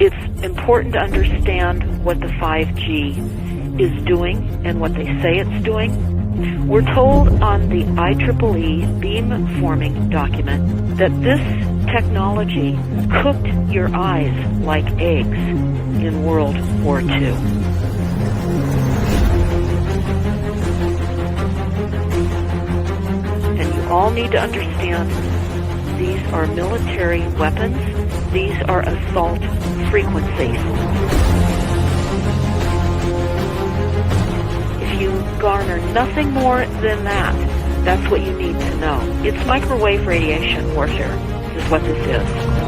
It's important to understand what the 5G is doing and what they say it's doing. We're told on the IEEE beamforming document that this technology cooked your eyes like eggs in World War II. And you all need to understand these are military weapons. These are assault frequencies. If you garner nothing more than that, that's what you need to know. It's microwave radiation warfare, is what this is.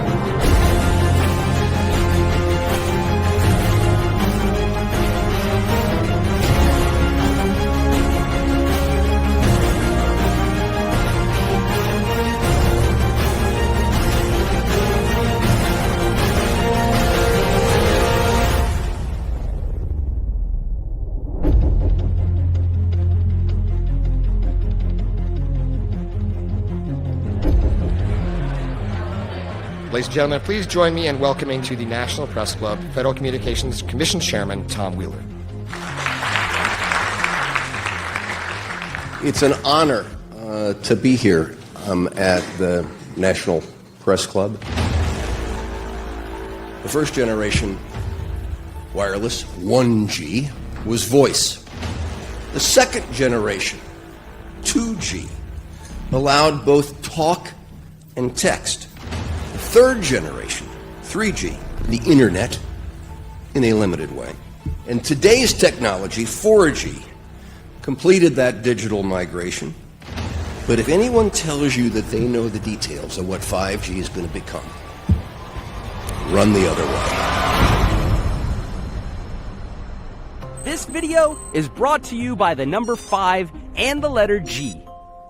Ladies and gentlemen, please join me in welcoming to the National Press Club Federal Communications Commission Chairman Tom Wheeler. It's an honor to be here at the National Press Club. The first generation wireless, 1G, was voice. The second generation, 2G, allowed both talk and text. Third generation, 3G, the internet, in a limited way. And today's technology, 4G, completed that digital migration. But if anyone tells you that they know the details of what 5G is going to become, run the other way. This video is brought to you by the number 5 and the letter G.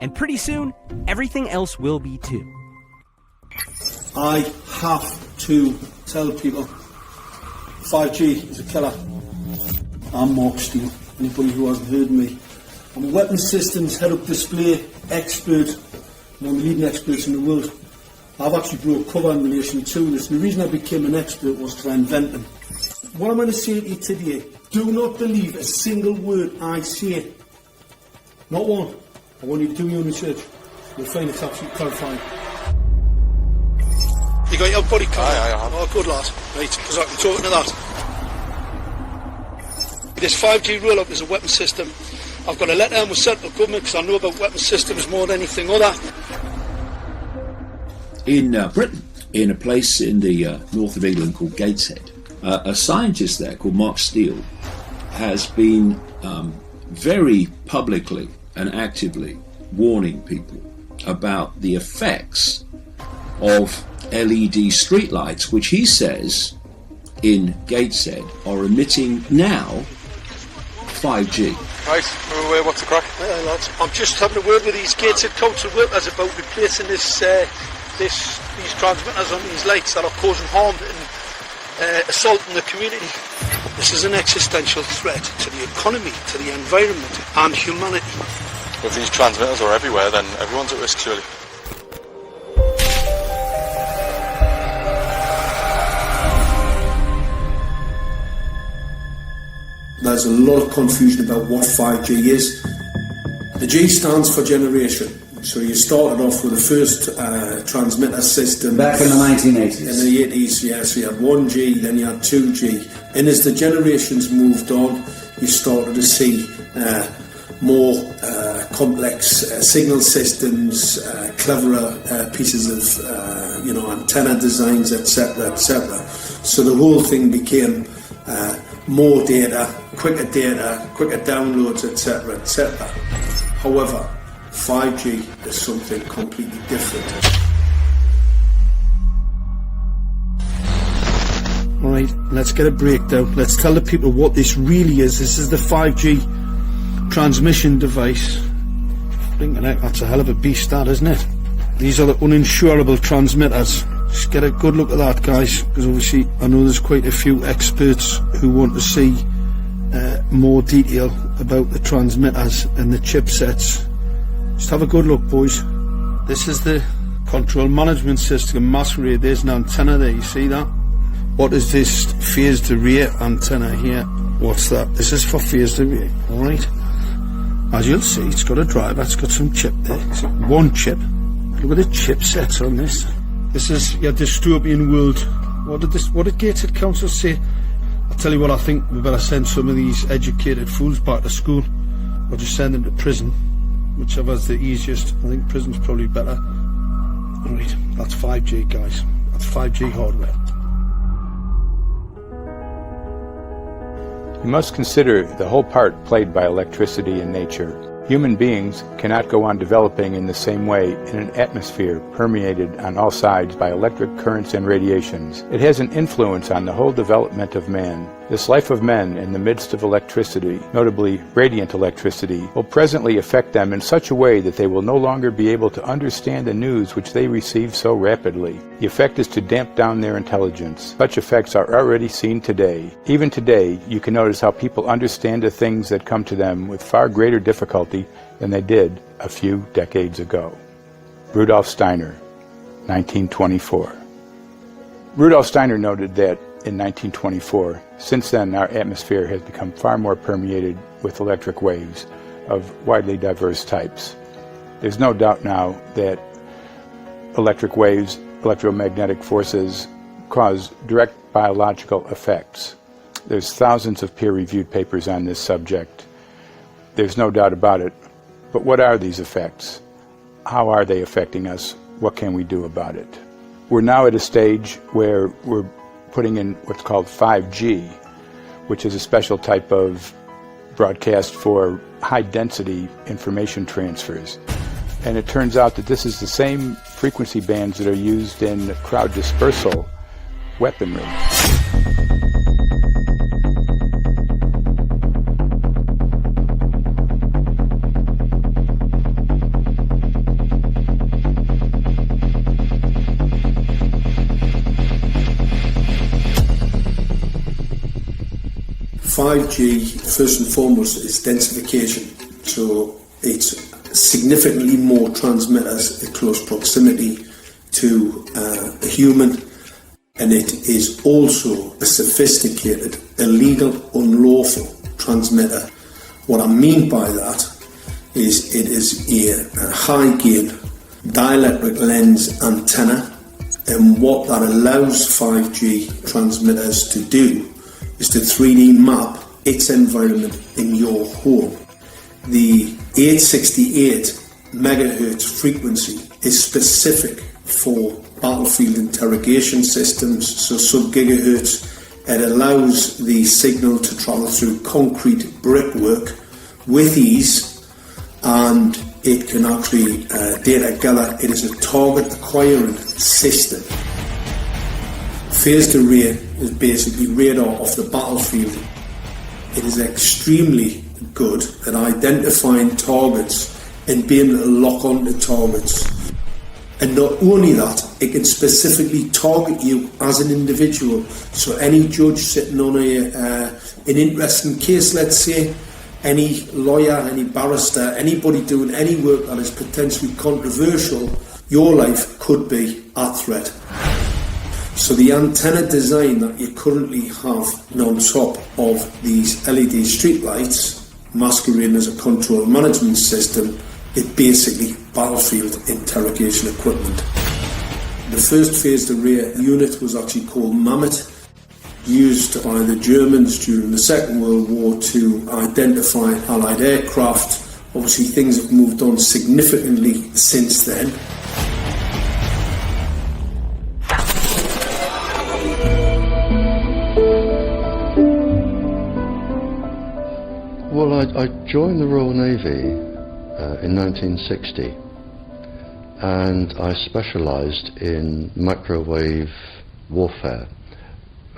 And pretty soon, everything else will be too. I have to tell people 5G is a killer. I'm Mark Steele, anybody who hasn't heard me. I'm a weapons systems head-up display expert, one of the leading experts in the world. I've actually brought cover in relation to this, and the reason I became an expert was because I invented them. What I'm going to say to you today, do not believe a single word I say. Not one. I want you to do your own research. You'll find it's absolutely terrifying. You got your body covered? Aye, I have. Oh, good lad. Right, because I'm talking to that. This 5G roll-up is a weapon system. I've got a letter in with central government because I know about weapon systems more than anything other. In Britain, in a place in the north of England called Gateshead, a scientist there called Mark Steele has been very publicly and actively warning people about the effects of LED streetlights, which he says in Gateshead are emitting now 5G. Right, what's the crack? Lads, I'm just having a word with these Gateshead council workers about replacing these transmitters on these lights that are causing harm and assaulting the community. This is an existential threat to the economy, to the environment and humanity. If these transmitters are everywhere, then everyone's at risk, surely. There's a lot of confusion about what 5G is. The G stands for generation. So you started off with the first transmitter system. Back in the 1980s. In the 80s, yes. So you had 1G, then you had 2G. And as the generations moved on, you started to see more complex signal systems, cleverer pieces of antenna designs, etc., etc. So the whole thing became more data, quicker downloads, etc., etc. However, 5G is something completely different. Alright, let's get a breakdown. Let's tell the people what this really is. This is the 5G transmission device. That's a hell of a beast, that, isn't it? These are the uninsurable transmitters. Just get a good look at that, guys, because obviously I know there's quite a few experts who want to see more detail about the transmitters and the chipsets. Just have a good look, boys. This is the control management system masquerade. There's an antenna there, you see that? What is this phased array antenna here? What's that? This is for phased array, alright? As you'll see, it's got a driver, it's got some chip there. It's one chip. Look at the chipsets on this. This is your dystopian world. What did Gateshead Council say? I'll tell you what, I think we better send some of these educated fools back to school, or just send them to prison. Whichever's the easiest. I think prison's probably better. Alright, that's 5G, guys. That's 5G hardware. You must consider the whole part played by electricity in nature. Human beings cannot go on developing in the same way in an atmosphere permeated on all sides by electric currents and radiations. It has an influence on the whole development of man. This life of men in the midst of electricity, notably radiant electricity, will presently affect them in such a way that they will no longer be able to understand the news which they receive so rapidly. The effect is to damp down their intelligence. Such effects are already seen today. Even today, you can notice how people understand the things that come to them with far greater difficulty than they did a few decades ago. Rudolf Steiner, 1924. Rudolf Steiner noted that in 1924, since then our atmosphere has become far more permeated with electric waves of widely diverse types. There's no doubt now that electric waves, electromagnetic forces, cause direct biological effects. There's thousands of peer-reviewed papers on this subject. There's no doubt about it. But what are these effects? How are they affecting us? What can we do about it? We're now at a stage where we're putting in what's called 5G, which is a special type of broadcast for high-density information transfers. And it turns out that this is the same frequency bands that are used in crowd dispersal weaponry. 5G, first and foremost, is densification. So it's significantly more transmitters in close proximity to a human, and it is also a sophisticated, illegal, unlawful transmitter. What I mean by that is it is a high-gain dielectric lens antenna, and what that allows 5G transmitters to do is to 3D map its environment in your home. The 868 megahertz frequency is specific for battlefield interrogation systems, so sub-gigahertz. It allows the signal to travel through concrete brickwork with ease, and it can actually data gather. It is a target acquiring system. Phased array is basically radar off the battlefield. It is extremely good at identifying targets and being able to lock onto targets. And not only that, it can specifically target you as an individual. So any judge sitting on an interesting case, let's say, any lawyer, any barrister, anybody doing any work that is potentially controversial, your life could be at threat. So the antenna design that you currently have on top of these LED streetlights, masquerading as a control management system, is basically battlefield interrogation equipment. The first phased array unit was actually called Mammoth, used by the Germans during the Second World War to identify Allied aircraft. Obviously things have moved on significantly since then. Well, I joined the Royal Navy in 1960, and I specialised in microwave warfare.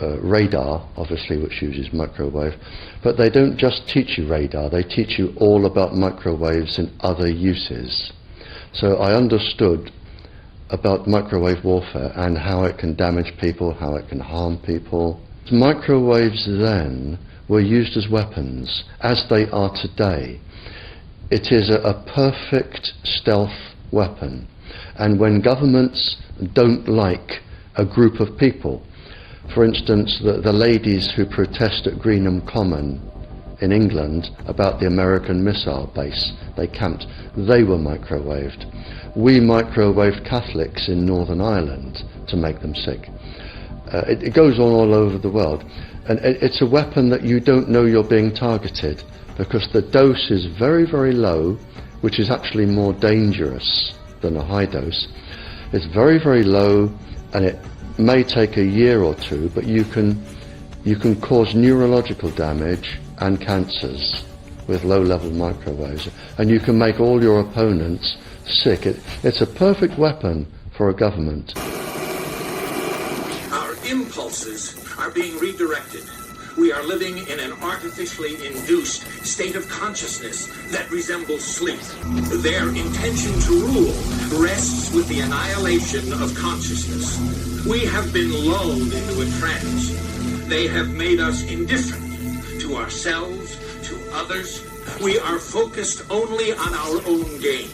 Radar, obviously, which uses microwave, but they don't just teach you radar, they teach you all about microwaves and other uses. So I understood about microwave warfare and how it can damage people, how it can harm people. Microwaves then were used as weapons, as they are today. It is a perfect stealth weapon, and when governments don't like a group of people, For instance, the ladies who protest at Greenham Common in England about the American missile base they camped, they were microwaved. We microwaved Catholics in Northern Ireland to make them sick. It goes on all over the world. And it's a weapon that you don't know you're being targeted, because the dose is very, very low, which is actually more dangerous than a high dose. It's very, very low, and it may take a year or two, but you can cause neurological damage and cancers with low-level microwaves, and you can make all your opponents sick. It's a perfect weapon for a government. Our impulses are being redirected. We are living in an artificially induced state of consciousness that resembles sleep. Their intention to rule rests with the annihilation of consciousness. We have been lulled into a trance. They have made us indifferent to ourselves, to others. We are focused only on our own gain.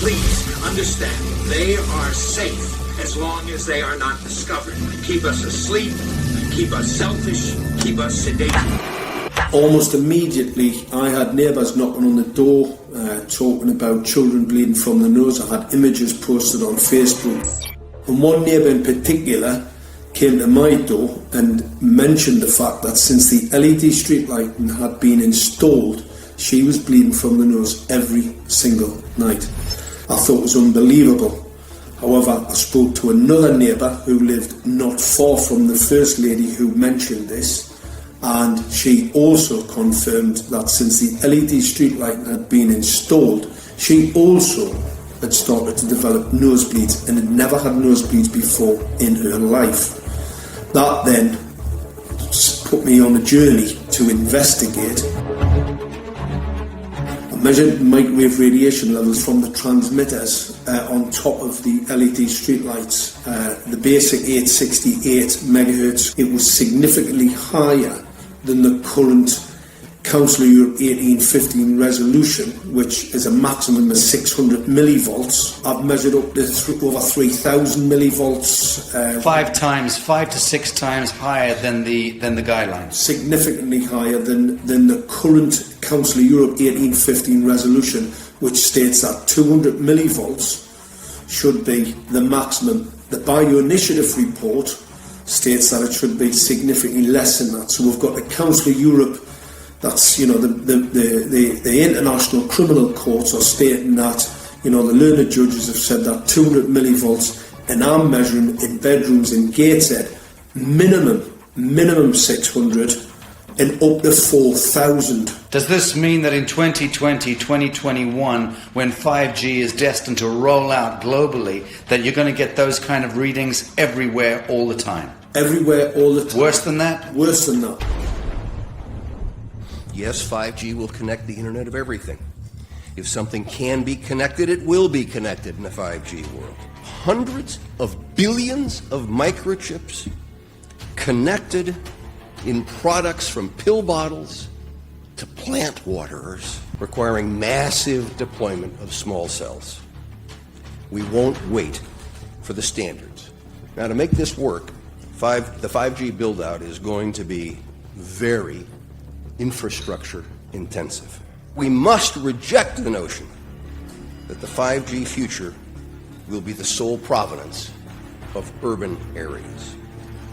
Please understand, they are safe as long as they are not discovered. Keep us asleep, keep us selfish, keep us sedated. Almost immediately, I had neighbours knocking on the door, talking about children bleeding from the nose. I had images posted on Facebook. And one neighbour in particular came to my door and mentioned the fact that since the LED street lighting had been installed, she was bleeding from the nose every single night. I thought it was unbelievable. However, I spoke to another neighbour who lived not far from the first lady who mentioned this, and she also confirmed that since the LED street lighting had been installed, she also had started to develop nosebleeds and had never had nosebleeds before in her life. That then put me on a journey to investigate. I measured microwave radiation levels from the transmitters on top of the LED streetlights. The basic 868 megahertz, it was significantly higher than the current Council of Europe 1815 resolution, which is a maximum of 600 millivolts. I've measured up to over 3,000 millivolts. 5 to 6 times higher than the guidelines. Significantly higher than the current Council of Europe 1815 resolution, which states that 200 millivolts should be the maximum. The Bioinitiative report states that it should be significantly less than that. So we've got the Council of Europe, that's, you know, the international criminal courts are stating that, you know, the learned judges have said that 200 millivolts, and I'm measuring in bedrooms in Gateshead minimum 600 and up to 4,000. Does this mean that in 2020, 2021, when 5G is destined to roll out globally, that you're going to get those kind of readings everywhere all the time? Everywhere all the time. Worse than that? Worse than that. Yes, 5G will connect the Internet of everything. If something can be connected, it will be connected in a 5G world. Hundreds of billions of microchips connected in products from pill bottles to plant waterers, requiring massive deployment of small cells. We won't wait for the standards. Now, to make this work, the 5G build-out is going to be very infrastructure intensive. We must reject the notion that the 5G future will be the sole provenance of urban areas.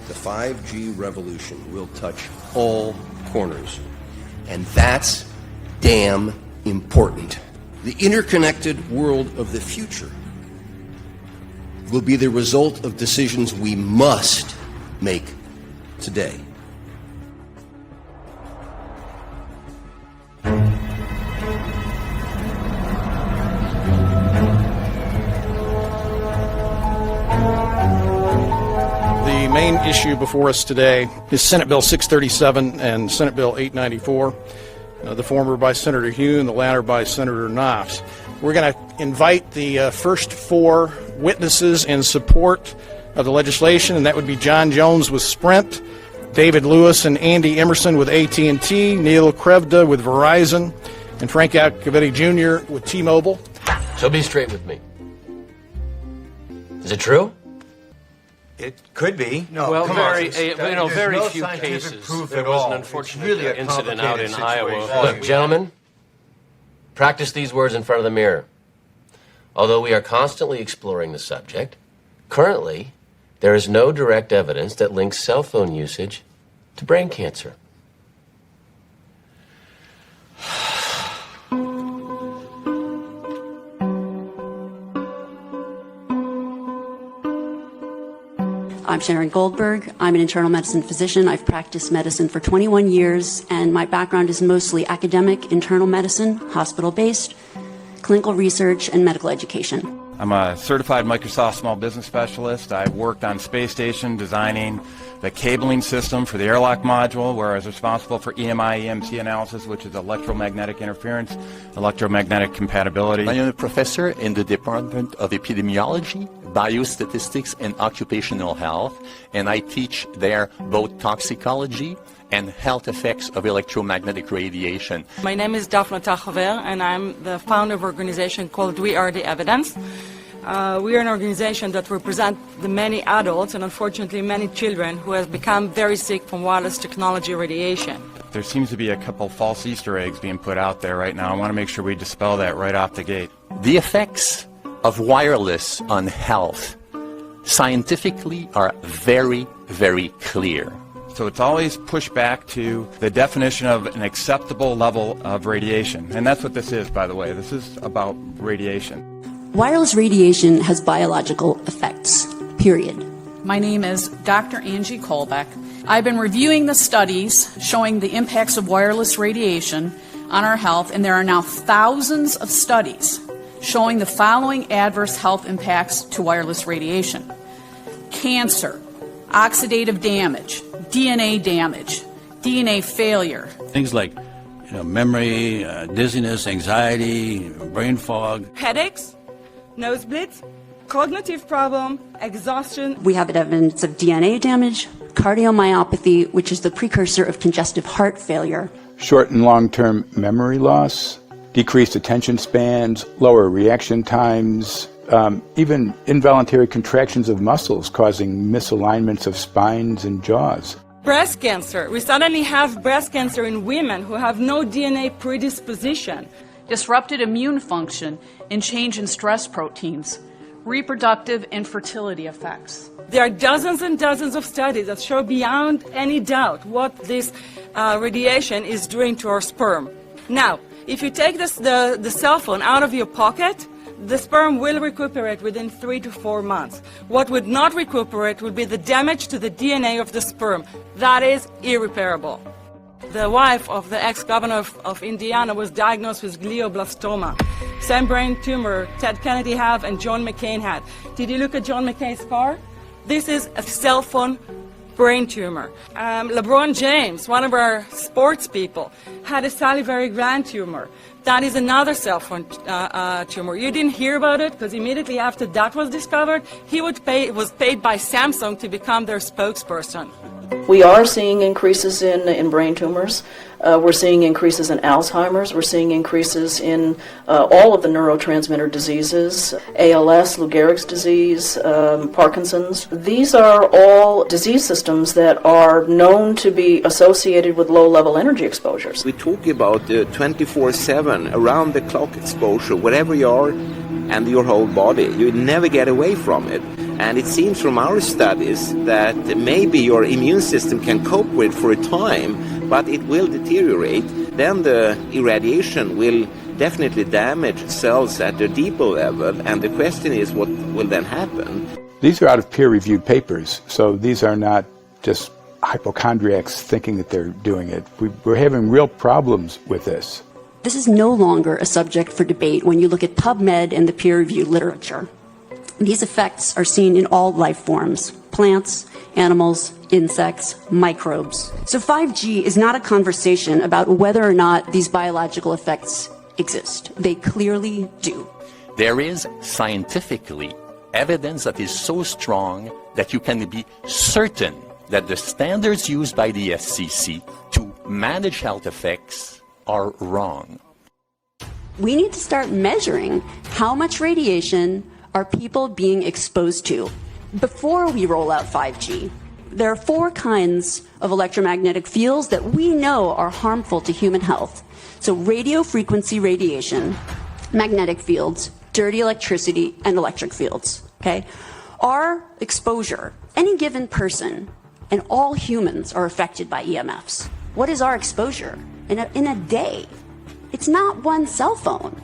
The 5G revolution will touch all corners, and that's damn important. The interconnected world of the future will be the result of decisions we must make today. The main issue before us today is Senate Bill 637 and Senate Bill 894, the former by Senator Hune, the latter by Senator Knopf. We're going to invite the first four witnesses in support of the legislation, and that would be John Jones with Sprint, David Lewis and Andy Emerson with AT&T, Neil Krevda with Verizon, and Frank Iacovetti Jr. with T-Mobile. So be straight with me. Is it true? It could be. No, well, come very, on. Very no few cases. Proof There at was all. an unfortunate really a incident out in Iowa. Look, gentlemen, practice these words in front of the mirror. Although we are constantly exploring the subject, currently there is no direct evidence that links cell phone usage to brain cancer. I'm Sharon Goldberg. I'm an internal medicine physician. I've practiced medicine for 21 years, and my background is mostly academic, internal medicine, hospital-based, clinical research, and medical education. I'm a certified Microsoft small business specialist. I worked on space station designing the cabling system for the airlock module, where I was responsible for EMI, EMC analysis, which is electromagnetic interference, electromagnetic compatibility. I am a professor in the Department of Epidemiology, Biostatistics, and Occupational Health, and I teach there both toxicology and health effects of electromagnetic radiation. My name is Daphne Tachover, and I'm the founder of an organization called We Are the Evidence. We are an organization that represents the many adults and unfortunately many children who have become very sick from wireless technology radiation. There seems to be a couple false Easter eggs being put out there right now. I want to make sure we dispel that right off the gate. The effects of wireless on health scientifically are very, very clear. So it's always pushed back to the definition of an acceptable level of radiation. And that's what this is, by the way. This is about radiation. Wireless radiation has biological effects, period. My name is Dr. Angie Kolbeck. I've been reviewing the studies showing the impacts of wireless radiation on our health, and there are now thousands of studies showing the following adverse health impacts to wireless radiation: cancer, oxidative damage, DNA damage, DNA failure. Things like memory, dizziness, anxiety, brain fog. Headaches, nosebleeds, cognitive problem, exhaustion. We have evidence of DNA damage, cardiomyopathy, which is the precursor of congestive heart failure. Short and long-term memory loss, decreased attention spans, lower reaction times, even involuntary contractions of muscles causing misalignments of spines and jaws. Breast cancer. We suddenly have breast cancer in women who have no DNA predisposition. Disrupted immune function and change in stress proteins, reproductive and fertility effects. There are dozens and dozens of studies that show beyond any doubt what this radiation is doing to our sperm. Now, if you take the cell phone out of your pocket, the sperm will recuperate within 3 to 4 months. What would not recuperate would be the damage to the DNA of the sperm. That is irreparable. The wife of the ex-governor of Indiana was diagnosed with glioblastoma. Same brain tumor Ted Kennedy had and John McCain had. Did you look at John McCain's scar? This is a cell phone brain tumor. LeBron James, one of our sports people, had a salivary gland tumor. That is another cell phone tumor. You didn't hear about it because immediately after that was discovered, he was paid by Samsung to become their spokesperson. We are seeing increases in brain tumors. We're seeing increases in Alzheimer's. We're seeing increases in all of the neurotransmitter diseases, ALS, Lou Gehrig's disease, Parkinson's. These are all disease systems that are known to be associated with low-level energy exposures. We talk about 24/7, around-the-clock exposure, wherever you are and your whole body. You never get away from it. And it seems from our studies that maybe your immune system can cope with for a time, but it will deteriorate. Then the irradiation will definitely damage cells at a deeper level, and the question is what will then happen? These are out of peer-reviewed papers, so these are not just hypochondriacs thinking that they're doing it. We're having real problems with this. This is no longer a subject for debate when you look at PubMed and the peer-reviewed literature. These effects are seen in all life forms: plants, animals, insects, microbes. So 5G is not a conversation about whether or not these biological effects exist. They clearly do. There is scientifically evidence that is so strong that you can be certain that the standards used by the FCC to manage health effects are wrong. We need to start measuring how much radiation are people being exposed to. before we roll out 5G, there are 4 kinds of electromagnetic fields that we know are harmful to human health. So radio frequency radiation, magnetic fields, dirty electricity, and electric fields. Okay? Our exposure, any given person, and all humans are affected by EMFs. What is our exposure in a day? It's not one cell phone.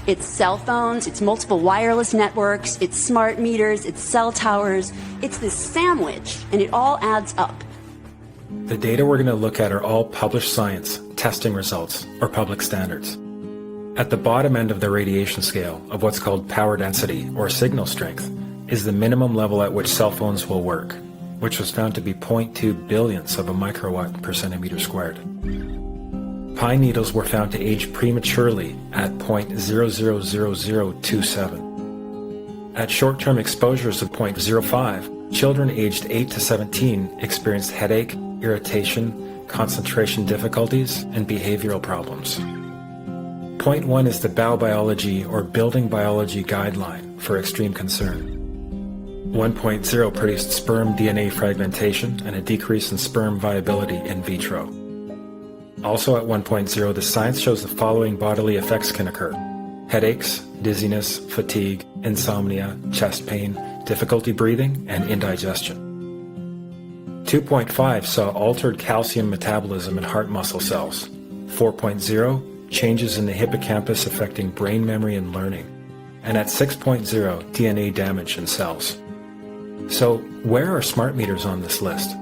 It's cell phones, it's multiple wireless networks, it's smart meters, it's cell towers. It's this sandwich, and it all adds up. The data we're going to look at are all published science, testing results, or public standards. At the bottom end of the radiation scale of what's called power density, or signal strength, is the minimum level at which cell phones will work, which was found to be 0.2 billionths of a microwatt per centimeter squared. Pine needles were found to age prematurely at 0.000027. At short-term exposures of 0.05, children aged 8 to 17 experienced headache, irritation, concentration difficulties, and behavioral problems. 0.1 is the Bow Biology or Building Biology Guideline for extreme concern. 1.0 produced sperm DNA fragmentation and a decrease in sperm viability in vitro. Also at 1.0, the science shows the following bodily effects can occur: headaches, dizziness, fatigue, insomnia, chest pain, difficulty breathing, and indigestion. 2.5 saw altered calcium metabolism in heart muscle cells. 4.0, changes in the hippocampus affecting brain memory and learning. And at 6.0, DNA damage in cells. So, where are smart meters on this list?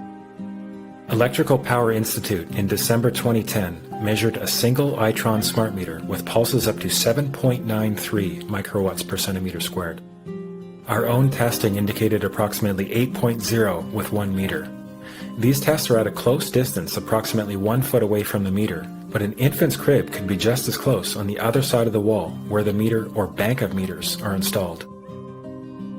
Electrical Power Institute in December 2010 measured a single Itron smart meter with pulses up to 7.93 microwatts per centimeter squared. Our own testing indicated approximately 8.0 with 1 meter. These tests are at a close distance, approximately 1 foot away from the meter, but an infant's crib could be just as close on the other side of the wall where the meter or bank of meters are installed.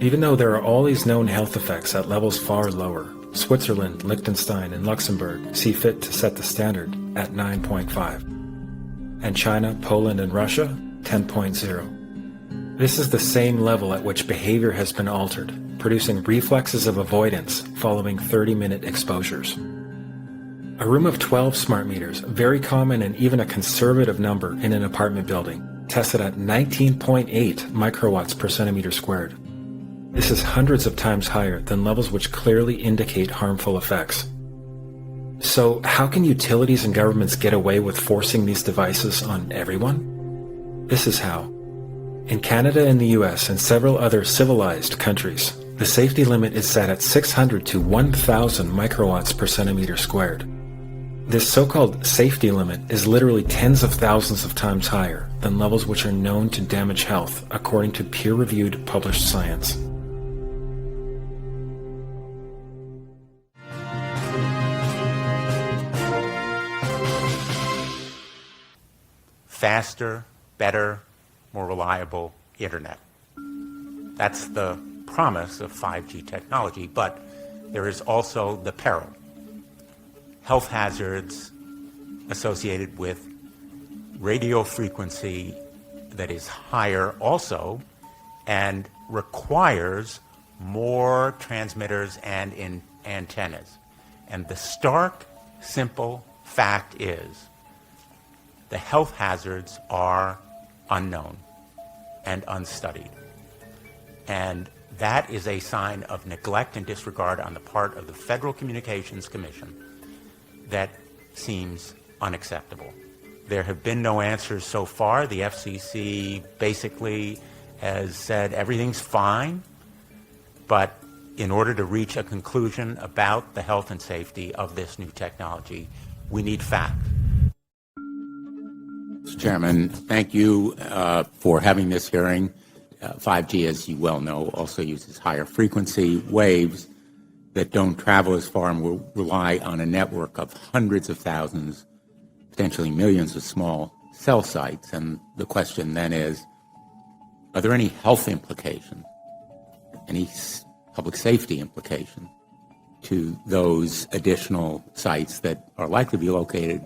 Even though there are all these known health effects at levels far lower, Switzerland, Liechtenstein, and Luxembourg see fit to set the standard at 9.5. And China, Poland, and Russia, 10.0. This is the same level at which behavior has been altered, producing reflexes of avoidance following 30-minute exposures. A room of 12 smart meters, very common and even a conservative number in an apartment building, tested at 19.8 microwatts per centimeter squared. This is hundreds of times higher than levels which clearly indicate harmful effects. So, how can utilities and governments get away with forcing these devices on everyone? This is how. In Canada and the US and several other civilized countries, the safety limit is set at 600 to 1,000 microwatts per centimeter squared. This so-called safety limit is literally tens of thousands of times higher than levels which are known to damage health, according to peer-reviewed published science. Faster, better, more reliable internet. That's the promise of 5G technology, but there is also the peril. Health hazards associated with radio frequency that is higher also and requires more transmitters and antennas. And the stark, simple fact is the health hazards are unknown and unstudied. And that is a sign of neglect and disregard on the part of the Federal Communications Commission that seems unacceptable. There have been no answers so far. The FCC basically has said everything's fine, but in order to reach a conclusion about the health and safety of this new technology, we need facts. Mr. Chairman, thank you for having this hearing. 5G, as you well know, also uses higher frequency waves that don't travel as far and will rely on a network of hundreds of thousands, potentially millions of small cell sites. And the question then is, are there any health implications, any public safety implications to those additional sites that are likely to be located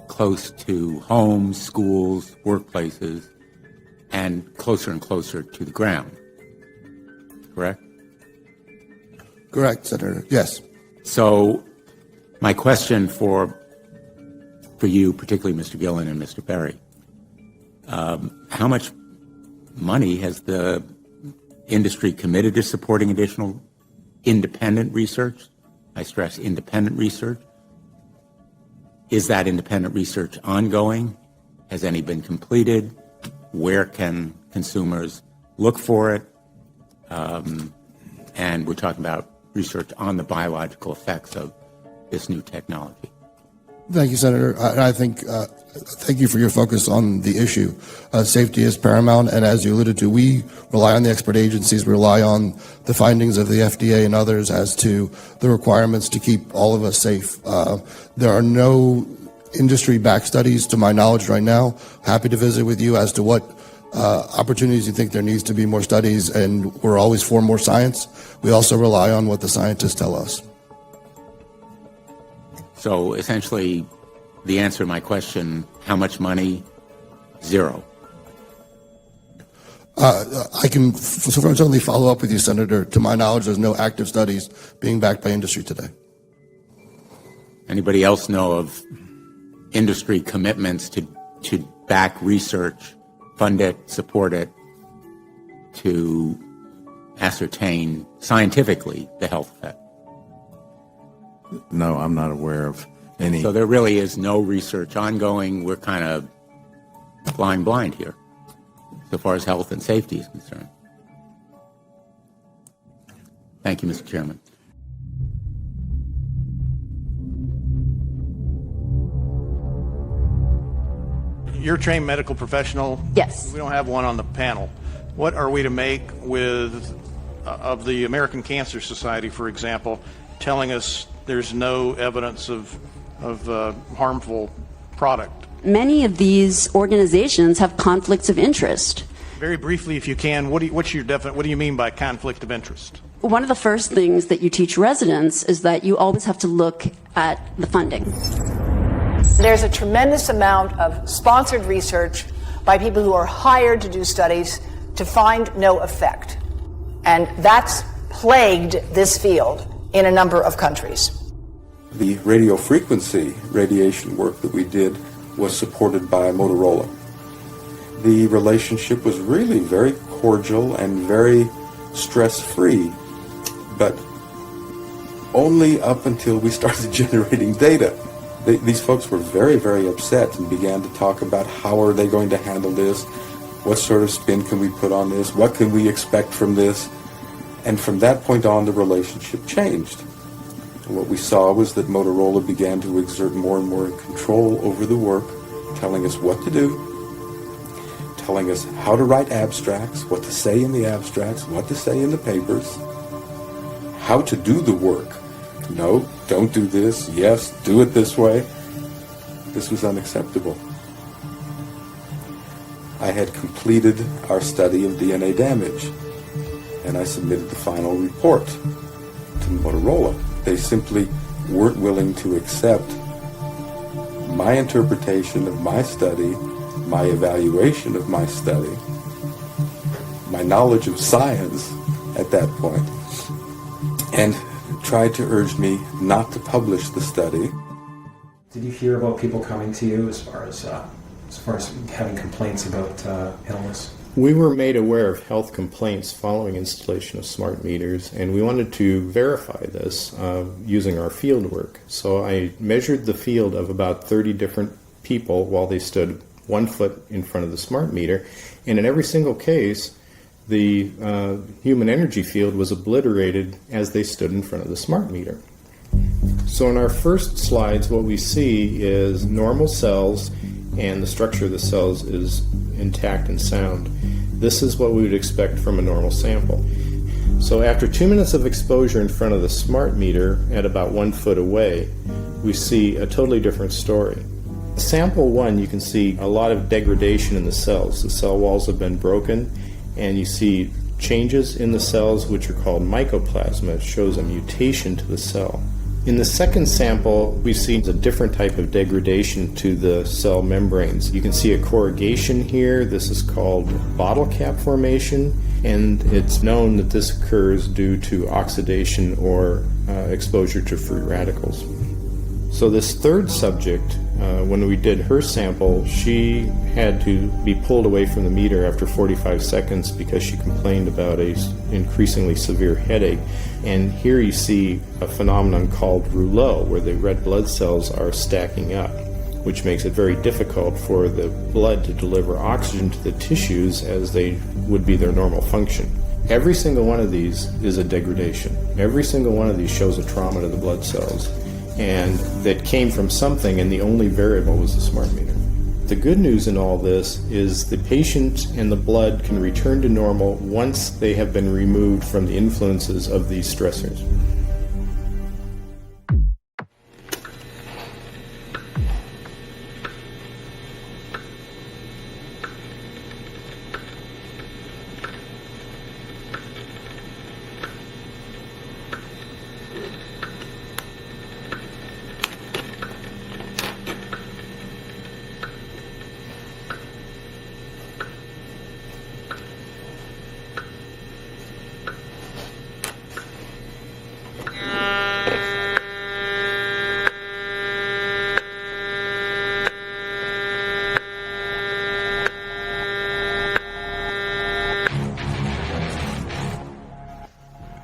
close to homes, schools, workplaces, and closer to the ground? Correct? Correct, Senator. Yes. So my question for you, particularly Mr. Gillen and Mr. Berry, how much money has the industry committed to supporting additional independent research? I stress independent research. Is that independent research ongoing? Has any been completed? Where can consumers look for it? And we're talking about research on the biological effects of this new technology. Thank you, Senator. I think, thank you for your focus on the issue. Safety is paramount, and as you alluded to, we rely on the expert agencies, we rely on the findings of the FDA and others as to the requirements to keep all of us safe. There are no industry-backed studies, to my knowledge right now. Happy to visit with you as to what opportunities you think there needs to be more studies, and we're always for more science. We also rely on what the scientists tell us. So essentially, the answer to my question, how much money? Zero. I can certainly follow up with you, Senator. To my knowledge, there's no active studies being backed by industry today. Anybody else know of industry commitments to back research, fund it, support it, to ascertain scientifically the health effect? No, I'm not aware of any. So there really is no research ongoing. We're kind of flying blind here, so far as health and safety is concerned. Thank you, Mr. Chairman. You're a trained medical professional. Yes. We don't have one on the panel. What are we to make of the American Cancer Society, for example, telling us there's no evidence of harmful product? Many of these organizations have conflicts of interest. Very briefly, if you can, what do you mean by conflict of interest? One of the first things that you teach residents is that you always have to look at the funding. There's a tremendous amount of sponsored research by people who are hired to do studies to find no effect. And that's plagued this field in a number of countries. The radio frequency radiation work that we did was supported by Motorola. The relationship was really very cordial and very stress-free, but only up until we started generating data. These folks were very, very upset and began to talk about how are they going to handle this, what sort of spin can we put on this, what can we expect from this, and from that point on the relationship changed. What we saw was that Motorola began to exert more and more control over the work, telling us what to do, telling us how to write abstracts, what to say in the abstracts, what to say in the papers, how to do the work. No, don't do this. Yes, do it this way. This was unacceptable. I had completed our study of DNA damage, and I submitted the final report to Motorola. They simply weren't willing to accept my interpretation of my study, my evaluation of my study, my knowledge of science at that point, and tried to urge me not to publish the study. Did you hear about people coming to you as far as having complaints about illness? We were made aware of health complaints following installation of smart meters, and we wanted to verify this using our field work. So I measured the field of about 30 different people while they stood 1 foot in front of the smart meter, and in every single case, the human energy field was obliterated as they stood in front of the smart meter. So in our first slides, what we see is normal cells, and the structure of the cells is intact and sound. This is what we would expect from a normal sample. So after 2 minutes of exposure in front of the smart meter at about 1 foot away, we see a totally different story. Sample 1, you can see a lot of degradation in the cells. The cell walls have been broken, and you see changes in the cells which are called mycoplasma. It shows a mutation to the cell. In the second sample, we've seen a different type of degradation to the cell membranes. You can see a corrugation here. This is called bottle cap formation, and it's known that this occurs due to oxidation or exposure to free radicals. So this third subject, when we did her sample, she had to be pulled away from the meter after 45 seconds because she complained about an increasingly severe headache. And here you see a phenomenon called rouleau, where the red blood cells are stacking up, which makes it very difficult for the blood to deliver oxygen to the tissues as they would be their normal function. Every single one of these is a degradation. Every single one of these shows a trauma to the blood cells, and that came from something, and the only variable was the smart meter. The good news in all this is the patient and the blood can return to normal once they have been removed from the influences of these stressors.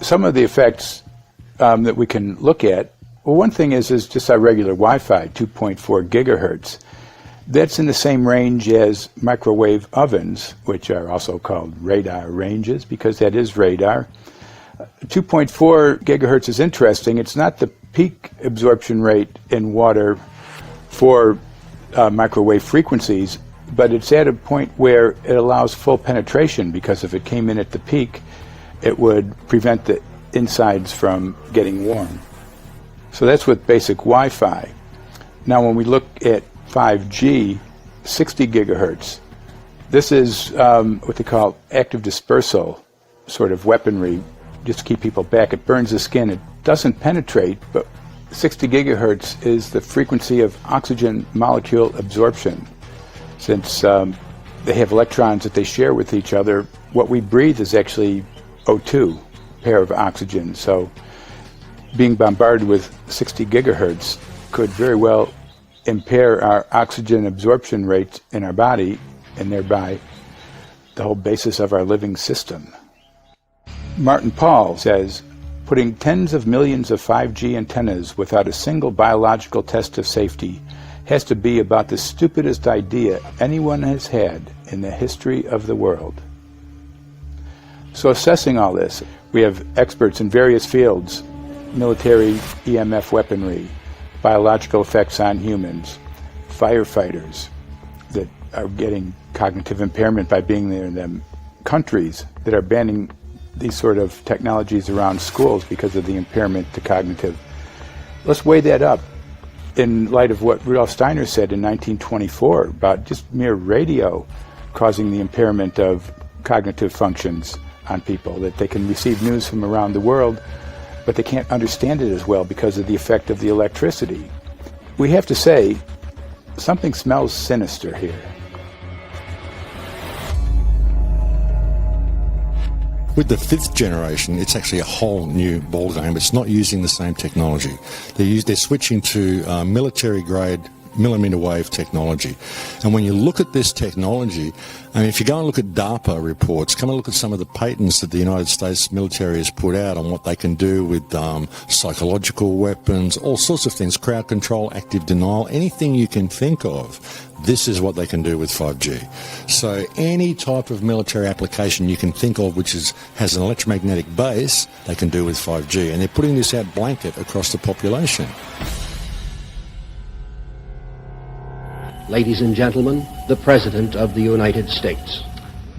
Some of the effects that we can look at, well, one thing is just our regular Wi-Fi, 2.4 gigahertz. That's in the same range as microwave ovens, which are also called radar ranges, because that is radar. 2.4 gigahertz is interesting. It's not the peak absorption rate in water for microwave frequencies, but it's at a point where it allows full penetration, because if it came in at the peak, it would prevent the insides from getting warm. So that's with basic Wi-Fi. Now when we look at 5G, 60 gigahertz, this is what they call active dispersal sort of weaponry, just to keep people back. It burns the skin. It doesn't penetrate, but 60 gigahertz is the frequency of oxygen molecule absorption. Since they have electrons that they share with each other, what we breathe is actually O2, pair of oxygen. So being bombarded with 60 gigahertz could very well impair our oxygen absorption rate in our body, and thereby the whole basis of our living system. Martin Pall says, putting tens of millions of 5G antennas without a single biological test of safety has to be about the stupidest idea anyone has had in the history of the world. So assessing all this, we have experts in various fields: military EMF weaponry, biological effects on humans, firefighters that are getting cognitive impairment by being there in them, countries that are banning these sort of technologies around schools because of the impairment to cognitive. Let's weigh that up in light of what Rudolf Steiner said in 1924 about just mere radio causing the impairment of cognitive functions on people, that they can receive news from around the world, but they can't understand it as well because of the effect of the electricity. We have to say, something smells sinister here. With the fifth generation, it's actually a whole new ballgame. It's not using the same technology. They're switching to military-grade millimeter wave technology. And when you look at this technology, I mean, if you go and look at DARPA reports, come and look at some of the patents that the United States military has put out on what they can do with psychological weapons, all sorts of things, crowd control, active denial, anything you can think of. This is what they can do with 5G. So any type of military application you can think of which has an electromagnetic base, they can do with 5G. And they're putting this out blanket across the population. Ladies and gentlemen, the President of the United States.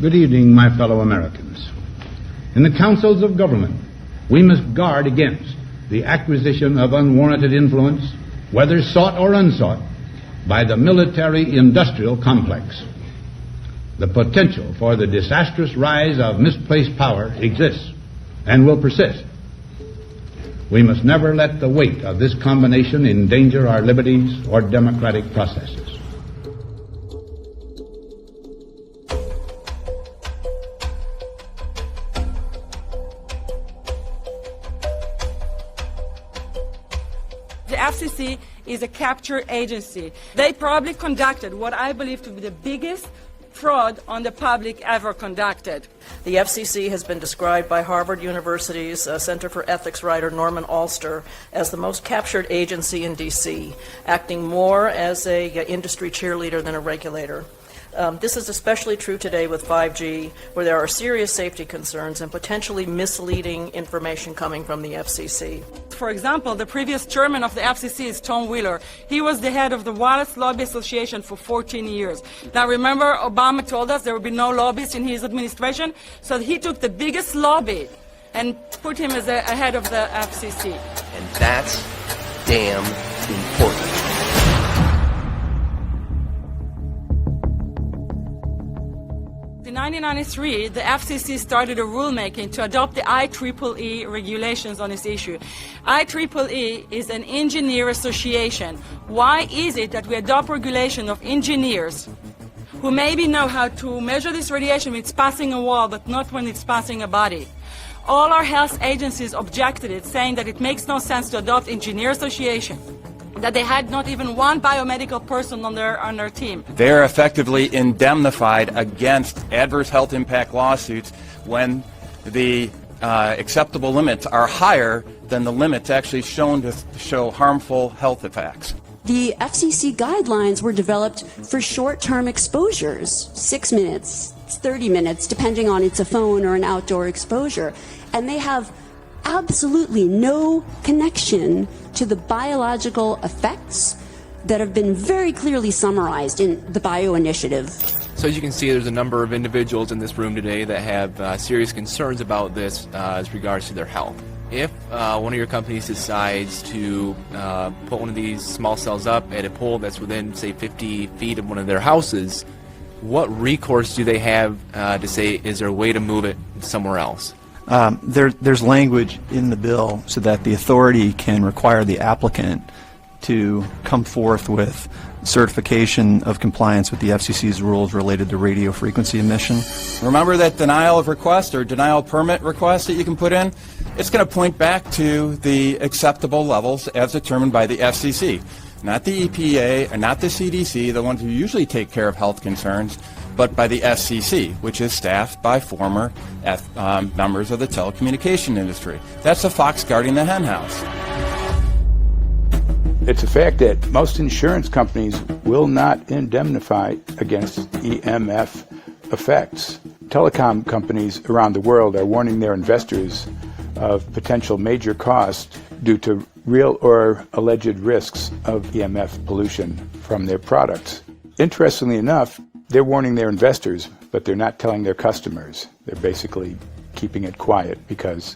Good evening, my fellow Americans. In the councils of government, we must guard against the acquisition of unwarranted influence, whether sought or unsought, by the military-industrial complex. The potential for the disastrous rise of misplaced power exists and will persist. We must never let the weight of this combination endanger our liberties or democratic processes. The FCC is a capture agency. They probably conducted what I believe to be the biggest fraud on the public ever conducted. The FCC has been described by Harvard University's Center for Ethics writer Norman Alster as the most captured agency in D.C., acting more as an industry cheerleader than a regulator. This is especially true today with 5G, where there are serious safety concerns and potentially misleading information coming from the FCC. For example, the previous chairman of the FCC is Tom Wheeler. He was the head of the Wireless Lobby Association for 14 years. Now remember, Obama told us there would be no lobbyists in his administration, so he took the biggest lobby and put him as a head of the FCC. And that's damn important. In 1993, the FCC started a rulemaking to adopt the IEEE regulations on this issue. IEEE is an engineer association. Why is it that we adopt regulation of engineers who maybe know how to measure this radiation when it's passing a wall, but not when it's passing a body? All our health agencies objected it, saying that it makes no sense to adopt engineer association, that they had not even one biomedical person on their team. They're effectively indemnified against adverse health impact lawsuits when the acceptable limits are higher than the limits actually shown to show harmful health effects. The FCC guidelines were developed for short-term exposures, 6 minutes, 30 minutes, depending on it's a phone or an outdoor exposure. And they have absolutely no connection to the biological effects that have been very clearly summarized in the Bio Initiative. So as you can see, there's a number of individuals in this room today that have serious concerns about this as regards to their health. If one of your companies decides to put one of these small cells up at a pole that's within, say, 50 feet of one of their houses, what recourse do they have to say, is there a way to move it somewhere else? There's language in the bill so that the authority can require the applicant to come forth with certification of compliance with the FCC's rules related to radio frequency emission. Remember that denial of request or denial of permit request that you can put in? It's going to point back to the acceptable levels as determined by the FCC, not the EPA and not the CDC, the ones who usually take care of health concerns, but by the FCC, which is staffed by former members of the telecommunication industry. That's a fox guarding the hen house. It's a fact that most insurance companies will not indemnify against EMF effects. Telecom companies around the world are warning their investors of potential major costs due to real or alleged risks of EMF pollution from their products. Interestingly enough, they're warning their investors, but they're not telling their customers. They're basically keeping it quiet because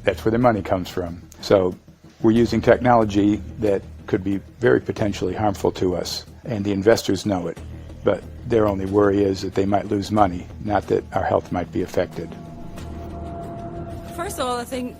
that's where their money comes from. So we're using technology that could be very potentially harmful to us, and the investors know it. But their only worry is that they might lose money, not that our health might be affected. First of all, I think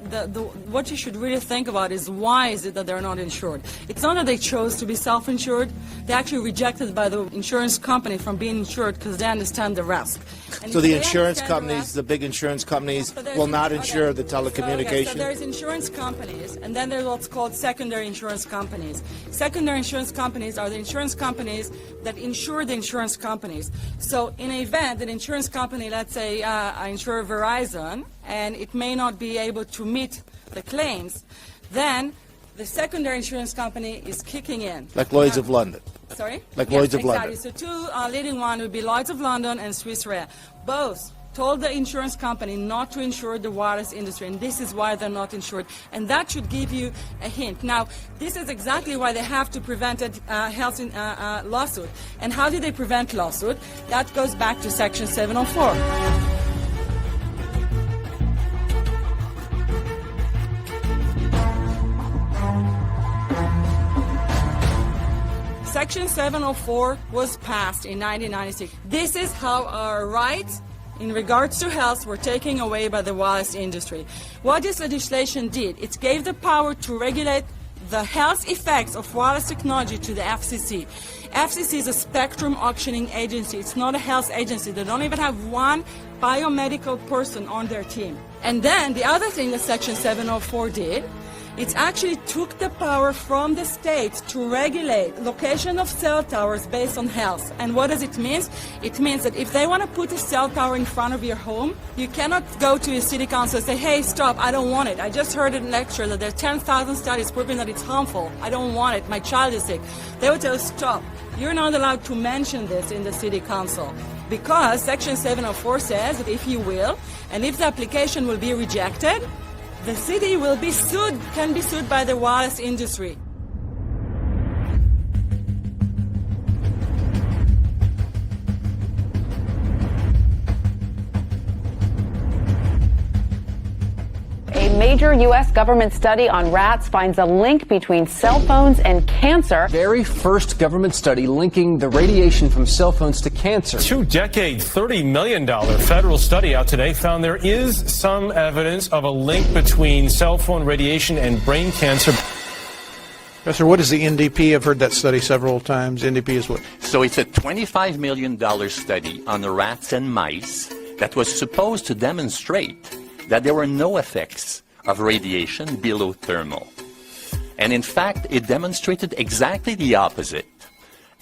what you should really think about is why is it that they're not insured? It's not that they chose to be self-insured. They're actually rejected by the insurance company from being insured because they understand the risk. And so the insurance companies, the big insurance companies, will not insure the telecommunications? So there's insurance companies, and then there's what's called secondary insurance companies. Secondary insurance companies are the insurance companies that insure the insurance companies. So in an event, an insurance company, let's say I insure Verizon, and it may not be able to meet the claims, then the secondary insurance company is kicking in. Like Lloyd's of London. Sorry? Like yes, Lloyd's of exactly. London. So two leading ones would be Lloyd's of London and Swiss Re. Both told the insurance company not to insure the wireless industry, and this is why they're not insured. And that should give you a hint. Now, this is exactly why they have to prevent a health lawsuit. And how do they prevent lawsuit? That goes back to Section 704. Section 704 was passed in 1996. This is how our rights in regards to health were taken away by the wireless industry. What this legislation did, it gave the power to regulate the health effects of wireless technology to the FCC. FCC is a spectrum auctioning agency. It's not a health agency. They don't even have one biomedical person on their team. And then the other thing that Section 704 did, it actually took the power from the states to regulate location of cell towers based on health. And what does it mean? It means that if they want to put a cell tower in front of your home, you cannot go to your city council and say, hey, stop, I don't want it. I just heard in a lecture that there are 10,000 studies proving that it's harmful. I don't want it. My child is sick. They will tell you, stop. You're not allowed to mention this in the city council. Because Section 704 says that if you will, and if the application will be rejected, the city will be sued, can be sued by the wireless industry. A major U.S. government study on rats finds a link between cell phones and cancer. Very first government study linking the radiation from cell phones to cancer. 2-decade, $30 million federal study out today found there is some evidence of a link between cell phone radiation and brain cancer. Professor, what is the NDP? I've heard that study several times. NDP is what? So it's a $25 million study on the rats and mice that was supposed to demonstrate that there were no effects of radiation below thermal. And in fact, it demonstrated exactly the opposite.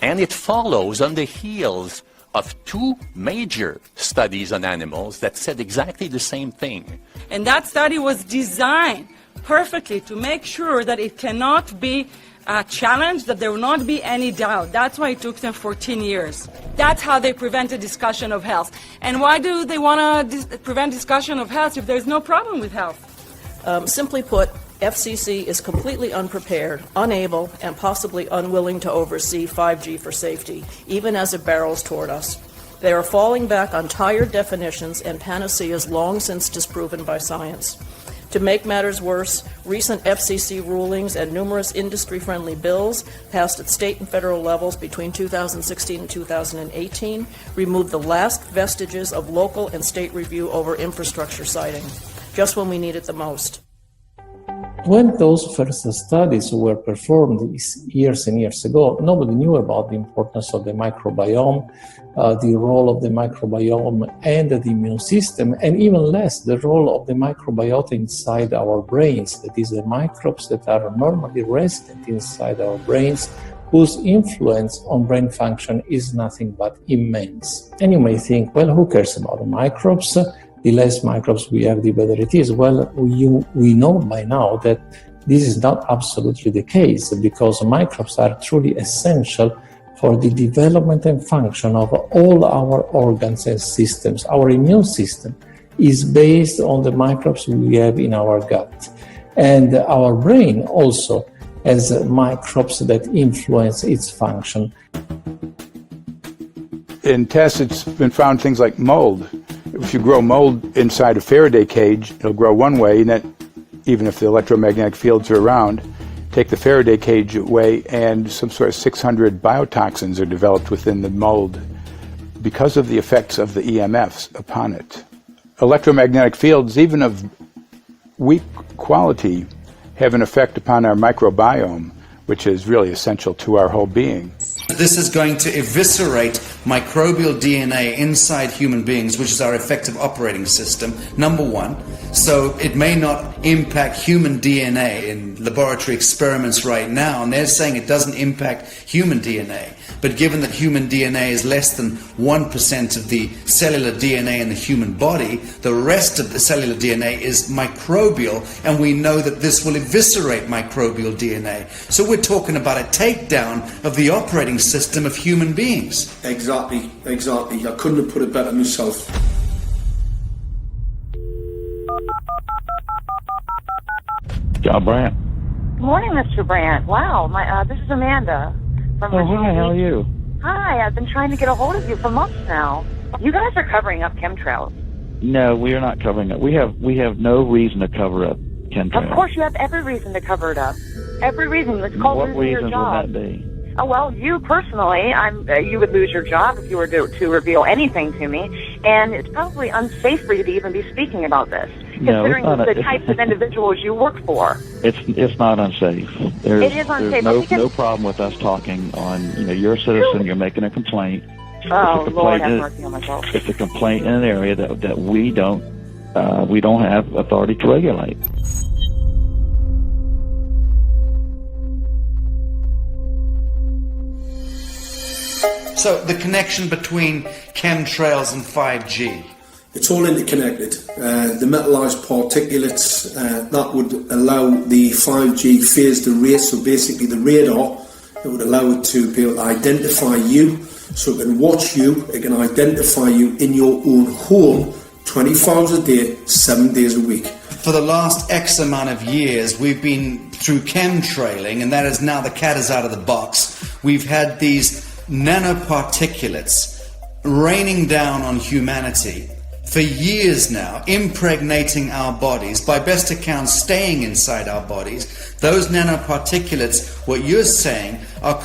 And it follows on the heels of two major studies on animals that said exactly the same thing. And that study was designed perfectly to make sure that it cannot be challenged, that there will not be any doubt. That's why it took them 14 years. That's how they prevented discussion of health. And why do they want to prevent discussion of health if there's no problem with health? Simply put, FCC is completely unprepared, unable, and possibly unwilling to oversee 5G for safety, even as it barrels toward us. They are falling back on tired definitions and panaceas long since disproven by science. To make matters worse, recent FCC rulings and numerous industry-friendly bills passed at state and federal levels between 2016 and 2018 removed the last vestiges of local and state review over infrastructure siting, just when we need it the most. When those first studies were performed years and years ago, nobody knew about the importance of the microbiome, the role of the microbiome and the immune system, and even less the role of the microbiota inside our brains, that is, the microbes that are normally resident inside our brains, whose influence on brain function is nothing but immense. And you may think, well, who cares about the microbes? The less microbes we have, the better it is. Well, we know by now that this is not absolutely the case, because microbes are truly essential for the development and function of all our organs and systems. Our immune system is based on the microbes we have in our gut. And our brain also has microbes that influence its function. In tests, it's been found things like mold. If you grow mold inside a Faraday cage, it'll grow one way, and then even if the electromagnetic fields are around, take the Faraday cage away, and some sort of 600 biotoxins are developed within the mold because of the effects of the EMFs upon it. Electromagnetic fields, even of weak quality, have an effect upon our microbiome, which is really essential to our whole being. This is going to eviscerate microbial DNA inside human beings, which is our effective operating system, number one. So it may not impact human DNA in laboratory experiments right now, and they're saying it doesn't impact human DNA. But given that human DNA is less than 1% of the cellular DNA in the human body, the rest of the cellular DNA is microbial, and we know that this will eviscerate microbial DNA. So we're talking about a takedown of the operating system of human beings. Exactly. I couldn't have put it better myself. John Brandt. Good morning, Mr. Brandt. Wow, this is Amanda. Hi, how are you? Hi, I've been trying to get a hold of you for months now. You guys are covering up chemtrails. No, we are not covering it. We have no reason to cover up chemtrails. Of course, you have every reason to cover it up. Every reason. It's called losing your job. What reasons would that be? Oh, well, you personally, you would lose your job if you were to reveal anything to me. and it's probably unsafe for you to even be speaking about this, No, considering the types of individuals you work for. It's not unsafe. It is unsafe. There's no problem with us talking on, you're a citizen, you're making a complaint. Oh, Lord have mercy on myself. It's a complaint in an area that we don't have authority to regulate. So the connection between chemtrails and 5G. It's all interconnected. The metallized particulates that would allow the 5G phased array, so basically the radar, it would allow it to be able to identify you, so it can watch you, it can identify you in your own home 24 hours a day, 7 days a week. For the last X amount of years, we've been through chemtrailing, and that is now the cat is out of the box. We've had these nanoparticulates raining down on humanity for years now, impregnating our bodies, by best account staying inside our bodies. Those nanoparticulates, what you're saying, are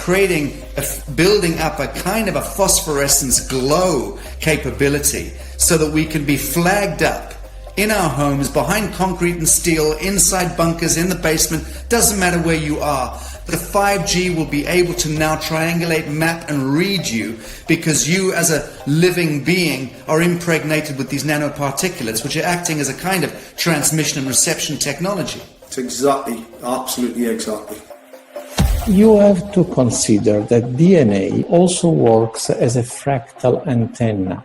building up a kind of a phosphorescence glow capability so that we can be flagged up in our homes, behind concrete and steel, inside bunkers, in the basement, doesn't matter where you are. The 5G will be able to now triangulate, map and read you, because you as a living being are impregnated with these nanoparticulates, which are acting as a kind of transmission and reception technology. It's exactly, absolutely exactly. You have to consider that DNA also works as a fractal antenna,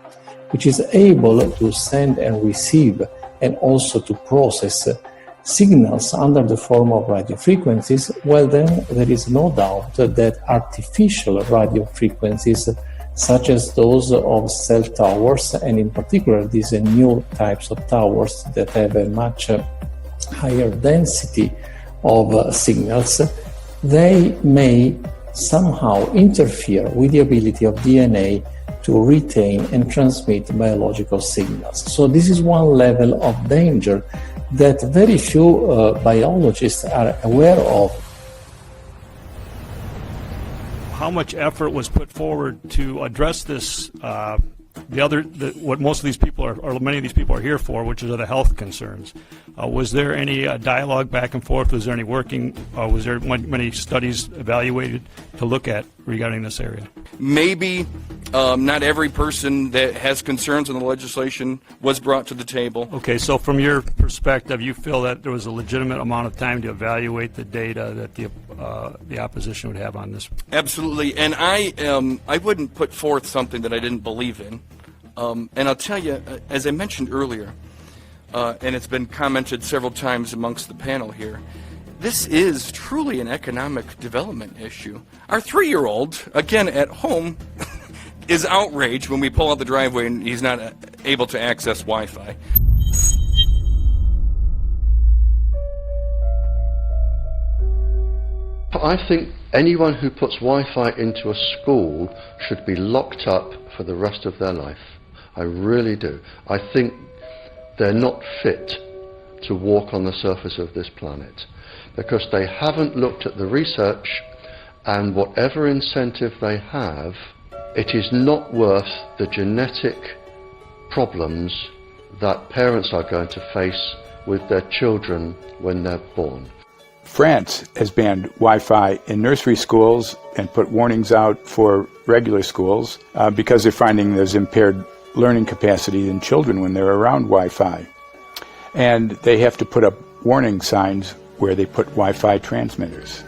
which is able to send and receive and also to process signals under the form of radio frequencies. Well, then there is no doubt that artificial radio frequencies, such as those of cell towers, and in particular these new types of towers that have a much higher density of signals, they may somehow interfere with the ability of DNA to retain and transmit biological signals. So this is one level of danger that very few biologists are aware of. How much effort was put forward to address this? What most of these people or many of these people are here for, which are the health concerns. Was there any dialogue back and forth? Was there any working? Was there many studies evaluated to look at regarding this area? Maybe not every person that has concerns on the legislation was brought to the table. Okay, so from your perspective, you feel that there was a legitimate amount of time to evaluate the data that the opposition would have on this? Absolutely, and I wouldn't put forth something that I didn't believe in. And I'll tell you, as I mentioned earlier, and it's been commented several times amongst the panel here, this is truly an economic development issue. Our 3-year-old, again at home, is outraged when we pull out the driveway and he's not able to access Wi-Fi. I think anyone who puts Wi-Fi into a school should be locked up for the rest of their life. I really do. I think they're not fit to walk on the surface of this planet because they haven't looked at the research, and whatever incentive they have, it is not worth the genetic problems that parents are going to face with their children when they're born. France has banned Wi-Fi in nursery schools and put warnings out for regular schools because they're finding there's impaired learning capacity in children when they're around Wi-Fi. And they have to put up warning signs where they put Wi-Fi transmitters.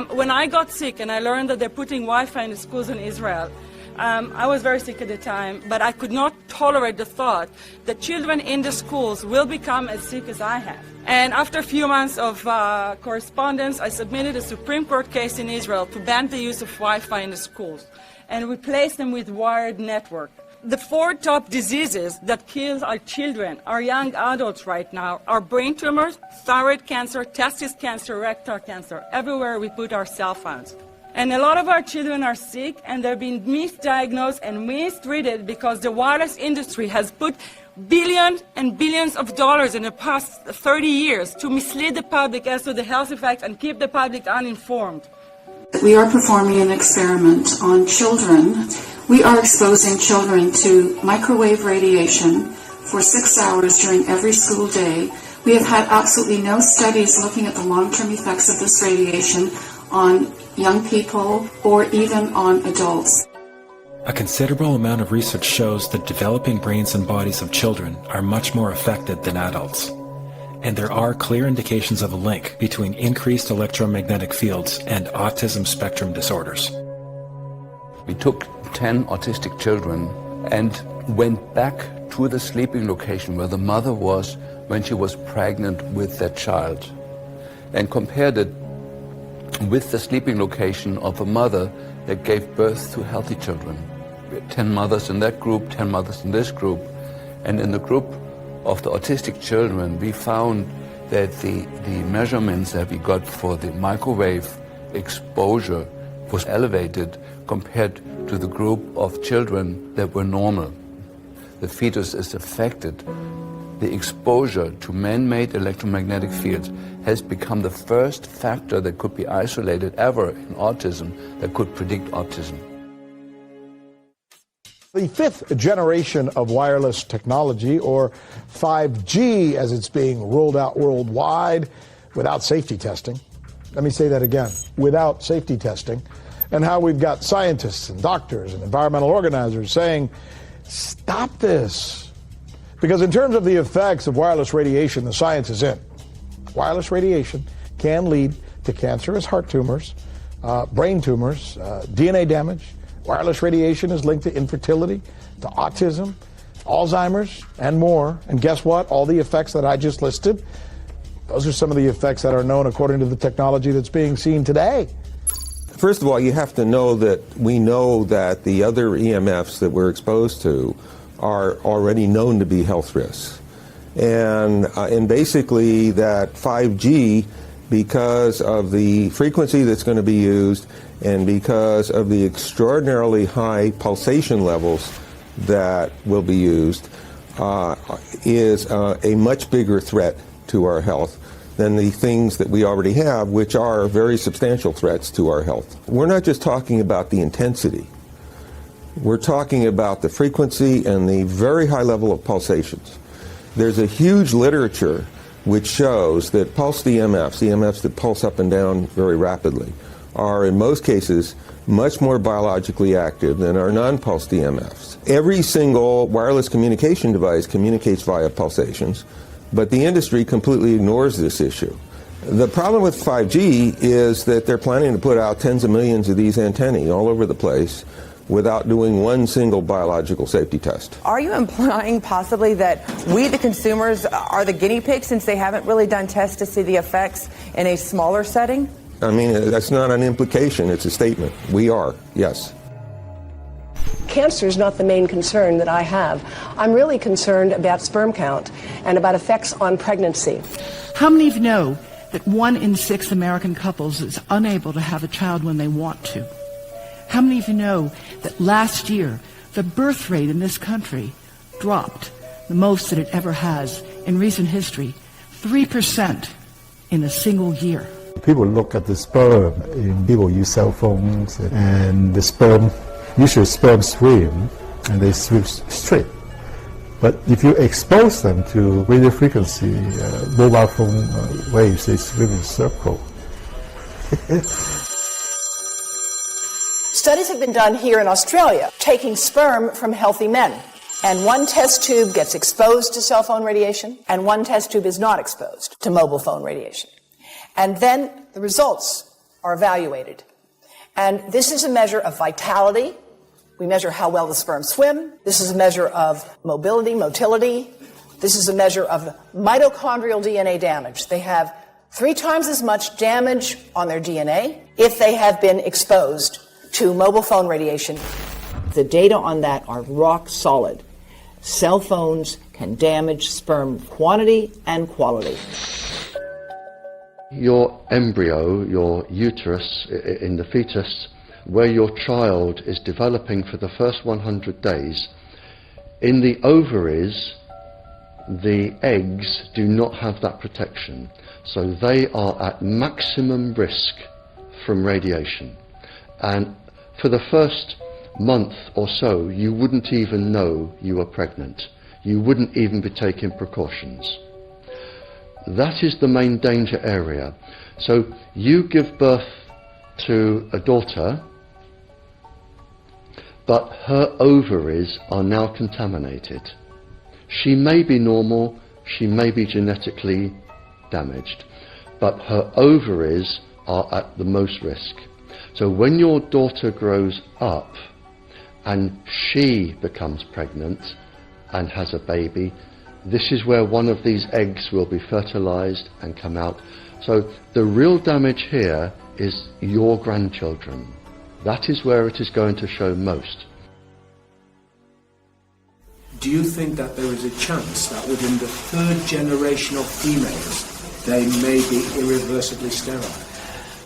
When I got sick and I learned that they're putting Wi-Fi in the schools in Israel, I was very sick at the time, but I could not tolerate the thought that children in the schools will become as sick as I have. And after a few months of correspondence, I submitted a Supreme Court case in Israel to ban the use of Wi-Fi in the schools and replace them with wired network. The 4 top diseases that kill our children, our young adults right now, are brain tumors, thyroid cancer, testis cancer, rectal cancer, everywhere we put our cell phones. And a lot of our children are sick and they're being misdiagnosed and mistreated because the wireless industry has put billions and billions of dollars in the past 30 years to mislead the public as to the health effects and keep the public uninformed. We are performing an experiment on children We are exposing children to microwave radiation for 6 hours during every school day. We have had absolutely no studies looking at the long-term effects of this radiation on young people or even on adults. A considerable amount of research shows that developing brains and bodies of children are much more affected than adults. And there are clear indications of a link between increased electromagnetic fields and autism spectrum disorders. We took 10 autistic children and went back to the sleeping location where the mother was when she was pregnant with that child, and compared it with the sleeping location of a mother that gave birth to healthy children. We had 10 mothers in that group, 10 mothers in this group, and in the group of the autistic children, we found that the measurements that we got for the microwave exposure was elevated compared to the group of children that were normal. The fetus is affected. The exposure to man-made electromagnetic fields has become the first factor that could be isolated ever in autism that could predict autism. The fifth generation of wireless technology, or 5G as it's being rolled out worldwide without safety testing. Let me say that again, without safety testing. And how we've got scientists and doctors and environmental organizers saying, stop this. Because in terms of the effects of wireless radiation, the science is in. Wireless radiation can lead to cancerous heart tumors, brain tumors, DNA damage. Wireless radiation is linked to infertility, to autism, Alzheimer's, and more. And guess what? All the effects that I just listed, those are some of the effects that are known according to the technology that's being seen today. First of all, you have to know that we know that the other EMFs that we're exposed to are already known to be health risks. And basically that 5G, because of the frequency that's going to be used and because of the extraordinarily high pulsation levels that will be used, is a much bigger threat to our health than the things that we already have, which are very substantial threats to our health. We're not just talking about the intensity. We're talking about the frequency and the very high level of pulsations. There's a huge literature which shows that pulsed EMFs that pulse up and down very rapidly, are in most cases much more biologically active than our non-pulsed EMFs. Every single wireless communication device communicates via pulsations, but the industry completely ignores this issue. The problem with 5G is that they're planning to put out tens of millions of these antennae all over the place without doing one single biological safety test. Are you implying possibly that we, the consumers, are the guinea pigs since they haven't really done tests to see the effects in a smaller setting? I mean, that's not an implication, it's a statement. We are, yes. Cancer is not the main concern that I have. I'm really concerned about sperm count and about effects on pregnancy. How many of you know that 1 in 6 American couples is unable to have a child when they want to? How many of you know that last year the birth rate in this country dropped the most that it ever has in recent history, 3% in a single year? People look at the sperm, and people use cell phones, and the sperm, usually sperm swim, and they swim straight. But if you expose them to radio frequency, mobile phone waves, they swim in a circle. Studies have been done here in Australia, taking sperm from healthy men. And one test tube gets exposed to cell phone radiation, and one test tube is not exposed to mobile phone radiation. And then the results are evaluated. And this is a measure of vitality. We measure how well the sperm swim. This is a measure of motility. This is a measure of mitochondrial DNA damage. They have 3 times as much damage on their DNA if they have been exposed to mobile phone radiation. The data on that are rock solid. Cell phones can damage sperm quantity and quality. Your embryo, your uterus in the fetus, where your child is developing for the first 100 days, in the ovaries, the eggs do not have that protection. So they are at maximum risk from radiation. And for the first month or so, you wouldn't even know you were pregnant. You wouldn't even be taking precautions. That is the main danger area. So you give birth to a daughter, but her ovaries are now contaminated. She may be normal, she may be genetically damaged, but her ovaries are at the most risk. So when your daughter grows up and she becomes pregnant and has a baby, this is where one of these eggs will be fertilized and come out. So the real damage here is your grandchildren. That is where it is going to show most. Do you think that there is a chance that within the third generation of females, they may be irreversibly sterile?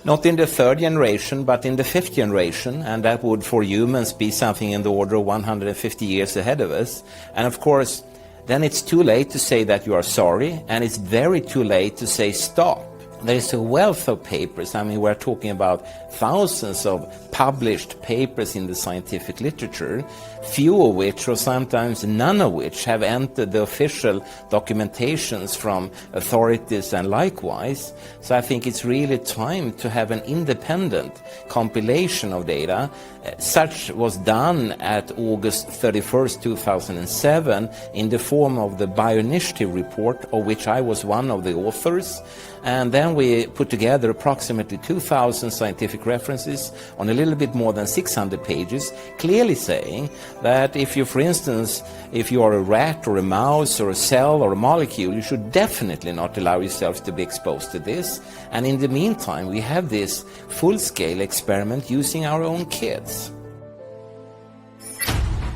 Not in the third generation, but in the fifth generation, and that would for humans be something in the order of 150 years ahead of us. And of course, then it's too late to say that you are sorry, and it's very too late to say stop. There is a wealth of papers. I mean, we're talking about thousands of published papers in the scientific literature, few of which, or sometimes none of which, have entered the official documentations from authorities and likewise. So I think it's really time to have an independent compilation of data. Such was done at August 31st, 2007, in the form of the Bioinitiative report, of which I was one of the authors. And then we put together approximately 2,000 scientific references on a little bit more than 600 pages, clearly saying that if you, for instance, if you are a rat or a mouse or a cell or a molecule, you should definitely not allow yourself to be exposed to this. And in the meantime, we have this full-scale experiment using our own kids.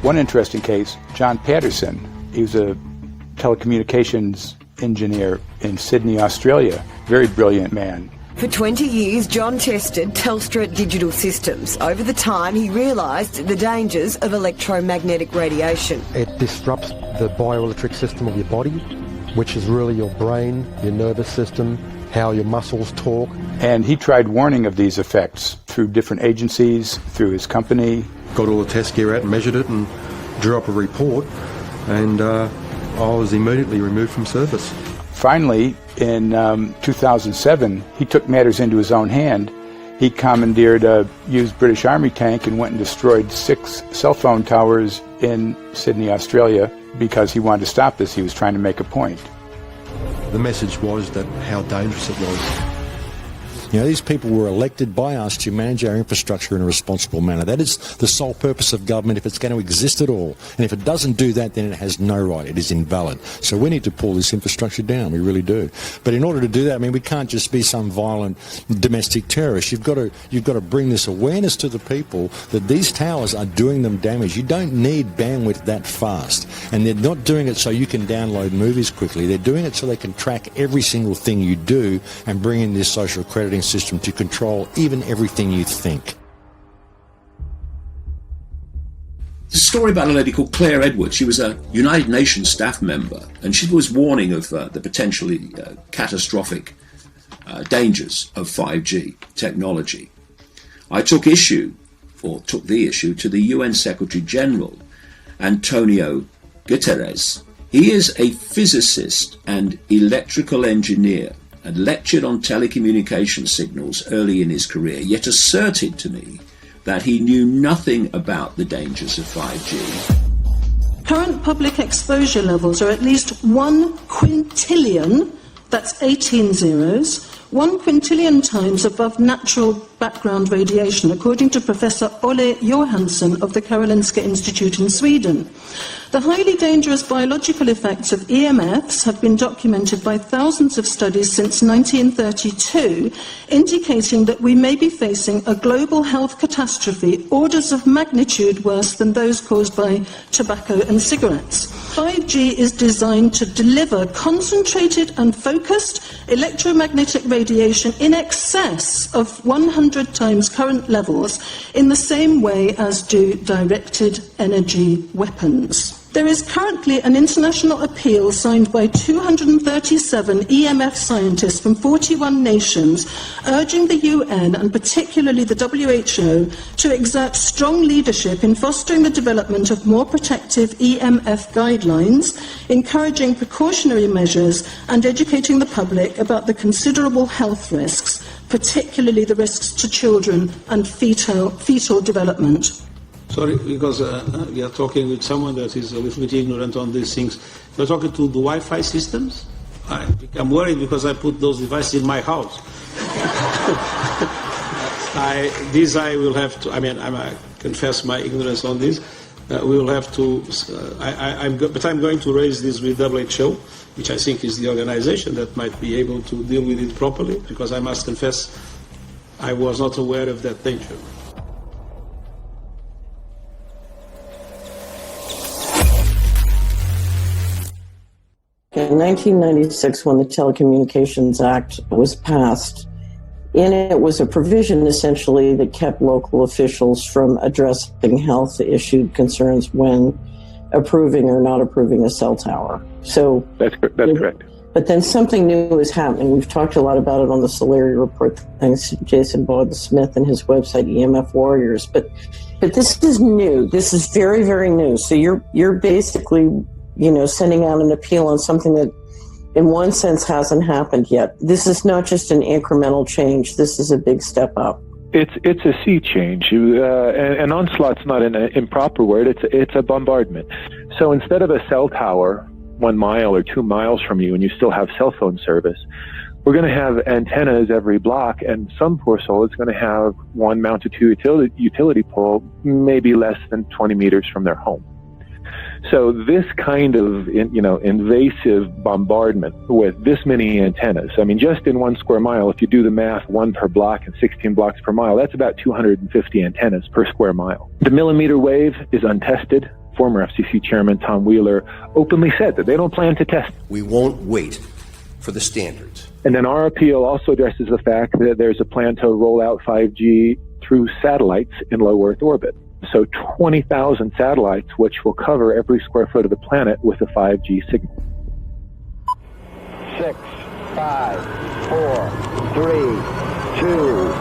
One interesting case, John Patterson, he was a telecommunications engineer in Sydney, Australia. Very brilliant man. For 20 years, John tested Telstra digital systems. Over the time, he realised the dangers of electromagnetic radiation. It disrupts the bioelectric system of your body, which is really your brain, your nervous system, how your muscles talk. And he tried warning of these effects through different agencies, through his company. Got all the test gear out and measured it and drew up a report, and I was immediately removed from service. Finally, in 2007, he took matters into his own hand. He commandeered a used British Army tank and went and destroyed 6 cell phone towers in Sydney, Australia, because he wanted to stop this. He was trying to make a point. The message was that how dangerous it was. You know, these people were elected by us to manage our infrastructure in a responsible manner. That is the sole purpose of government if it's going to exist at all. And if it doesn't do that, then it has no right. It is invalid. So we need to pull this infrastructure down. We really do. But in order to do that, I mean, we can't just be some violent domestic terrorist. You've got to bring this awareness to the people that these towers are doing them damage. You don't need bandwidth that fast. And they're not doing it so you can download movies quickly. They're doing it so they can track every single thing you do and bring in this social crediting system to control even everything you think. There's a story about a lady called Claire Edwards. She was a United Nations staff member, and she was warning of the potentially catastrophic dangers of 5G technology. I took the issue to the UN Secretary General, Antonio Guterres. He is a physicist and electrical engineer, and lectured on telecommunication signals early in his career, yet asserted to me that he knew nothing about the dangers of 5G. Current public exposure levels are at least 1 quintillion, that's 18 zeros, 1 quintillion times above natural background radiation, according to Professor Olle Johansson of the Karolinska Institute in Sweden. The highly dangerous biological effects of EMFs have been documented by thousands of studies since 1932, indicating that we may be facing a global health catastrophe orders of magnitude worse than those caused by tobacco and cigarettes. 5G is designed to deliver concentrated and focused electromagnetic radiation in excess of 100 times current levels in the same way as do directed energy weapons. There is currently an international appeal signed by 237 EMF scientists from 41 nations urging the UN and particularly the WHO to exert strong leadership in fostering the development of more protective EMF guidelines, encouraging precautionary measures and educating the public about the considerable health risks, particularly the risks to children and fetal development. Sorry, because we are talking with someone that is a little bit ignorant on these things. You're talking to the Wi-Fi systems? I become worried because I put those devices in my house. I will have to, I confess my ignorance on this. We will have to, but I'm going to raise this with WHO, which I think is the organization that might be able to deal with it properly, because I must confess I was not aware of that danger. In 1996, when the Telecommunications Act was passed, in it was a provision essentially that kept local officials from addressing health issue concerns when approving or not approving a cell tower. So that's correct. But then something new is happening. We've talked a lot about it on the Solari report, thanks to Jason Bogdan-Smith and his website EMF Warriors. But this is new. This is very, very new. So you're basically, sending out an appeal on something that in one sense hasn't happened yet. This is not just an incremental change. This is a big step up. It's a sea change. An onslaught's not an improper word. It's a bombardment. So instead of a cell tower 1 mile or 2 miles from you and you still have cell phone service, we're going to have antennas every block, and some poor soul is going to have one mounted to a utility pole maybe less than 20 meters from their home. So this kind of, invasive bombardment with this many antennas, just in 1 square mile, if you do the math, 1 per block and 16 blocks per mile, that's about 250 antennas per square mile. The millimeter wave is untested. Former FCC Chairman Tom Wheeler openly said that they don't plan to test. We won't wait for the standards. And then our appeal also addresses the fact that there's a plan to roll out 5G through satellites in low Earth orbit. So 20,000 satellites, which will cover every square foot of the planet with a 5G signal. 6, 5, 4, 3, 2,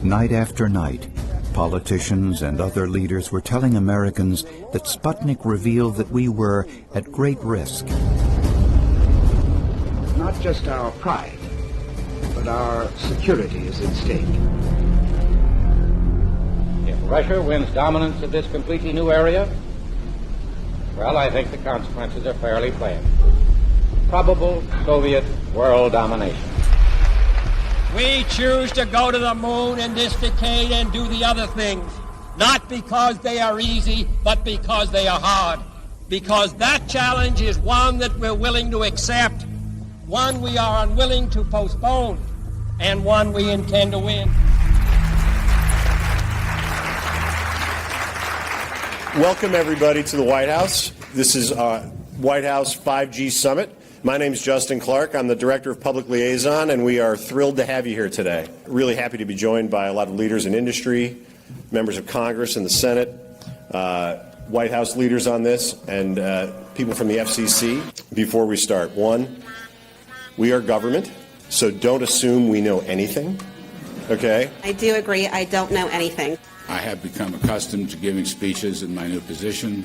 1. Night after night, politicians and other leaders were telling Americans that Sputnik revealed that we were at great risk. Not just our pride, but our security is at stake. If Russia wins dominance of this completely new area, well, I think the consequences are fairly plain. Probable Soviet world domination. We choose to go to the moon in this decade and do the other things, not because they are easy, but because they are hard. Because that challenge is one that we're willing to accept, one we are unwilling to postpone, and one we intend to win. Welcome, everybody, to the White House. This is White House 5G Summit. My name is Justin Clark. I'm the Director of Public Liaison, and we are thrilled to have you here today. Really happy to be joined by a lot of leaders in industry, members of Congress and the Senate, White House leaders on this, and people from the FCC. Before we start, one, we are government, so don't assume we know anything, okay? I do agree. I don't know anything. I have become accustomed to giving speeches in my new position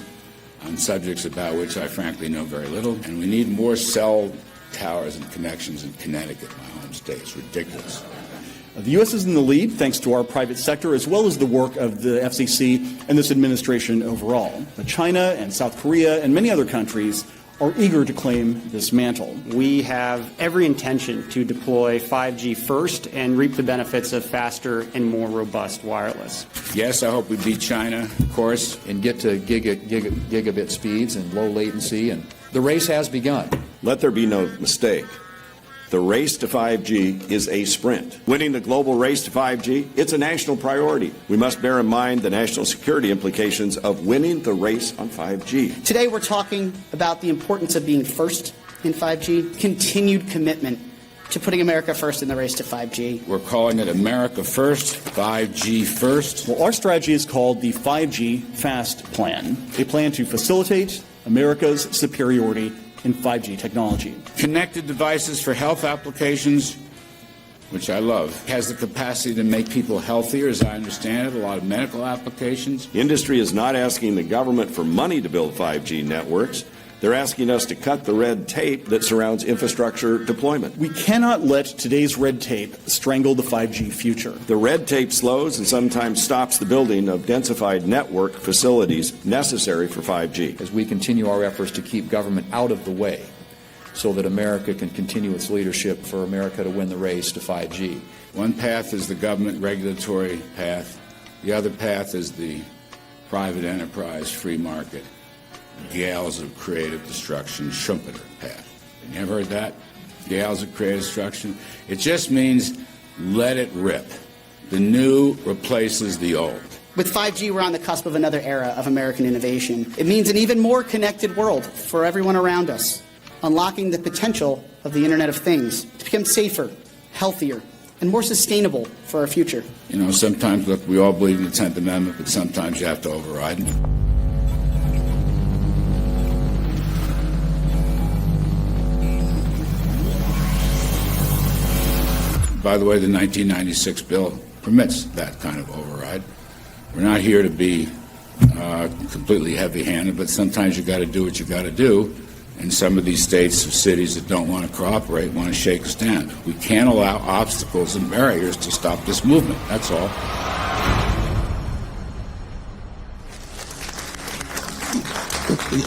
on subjects about which I frankly know very little, and we need more cell towers and connections in Connecticut, my home state. It's ridiculous. The U.S. is in the lead thanks to our private sector as well as the work of the FCC and this administration overall. But China and South Korea and many other countries are eager to claim this mantle. We have every intention to deploy 5G first and reap the benefits of faster and more robust wireless. Yes, I hope we beat China, of course. And get to gigabit speeds and low latency, and the race has begun. Let there be no mistake. The race to 5G is a sprint. Winning the global race to 5G, it's a national priority. We must bear in mind the national security implications of winning the race on 5G. Today we're talking about the importance of being first in 5G, continued commitment to putting America first in the race to 5G. We're calling it America First, 5G First. Well, our strategy is called the 5G FAST Plan, a plan to facilitate America's superiority in 5G technology. Connected devices for health applications, which I love, has the capacity to make people healthier, as I understand it, a lot of medical applications. Industry is not asking the government for money to build 5G networks. They're asking us to cut the red tape that surrounds infrastructure deployment. We cannot let today's red tape strangle the 5G future. The red tape slows and sometimes stops the building of densified network facilities necessary for 5G. As we continue our efforts to keep government out of the way so that America can continue its leadership for America to win the race to 5G. One path is the government regulatory path. The other path is the private enterprise free market. Gales of creative destruction, Schumpeter path. You ever heard that? Gales of creative destruction? It just means let it rip. The new replaces the old. With 5G, we're on the cusp of another era of American innovation. It means an even more connected world for everyone around us, unlocking the potential of the Internet of Things to become safer, healthier, and more sustainable for our future. You know, sometimes, look, we all believe in the 10th Amendment, but sometimes you have to override it. By the way, the 1996 bill permits that kind of override. We're not here to be completely heavy-handed, but sometimes you got to do what you got to do. And some of these states or cities that don't want to cooperate want to shake us down. We can't allow obstacles and barriers to stop this movement. That's all.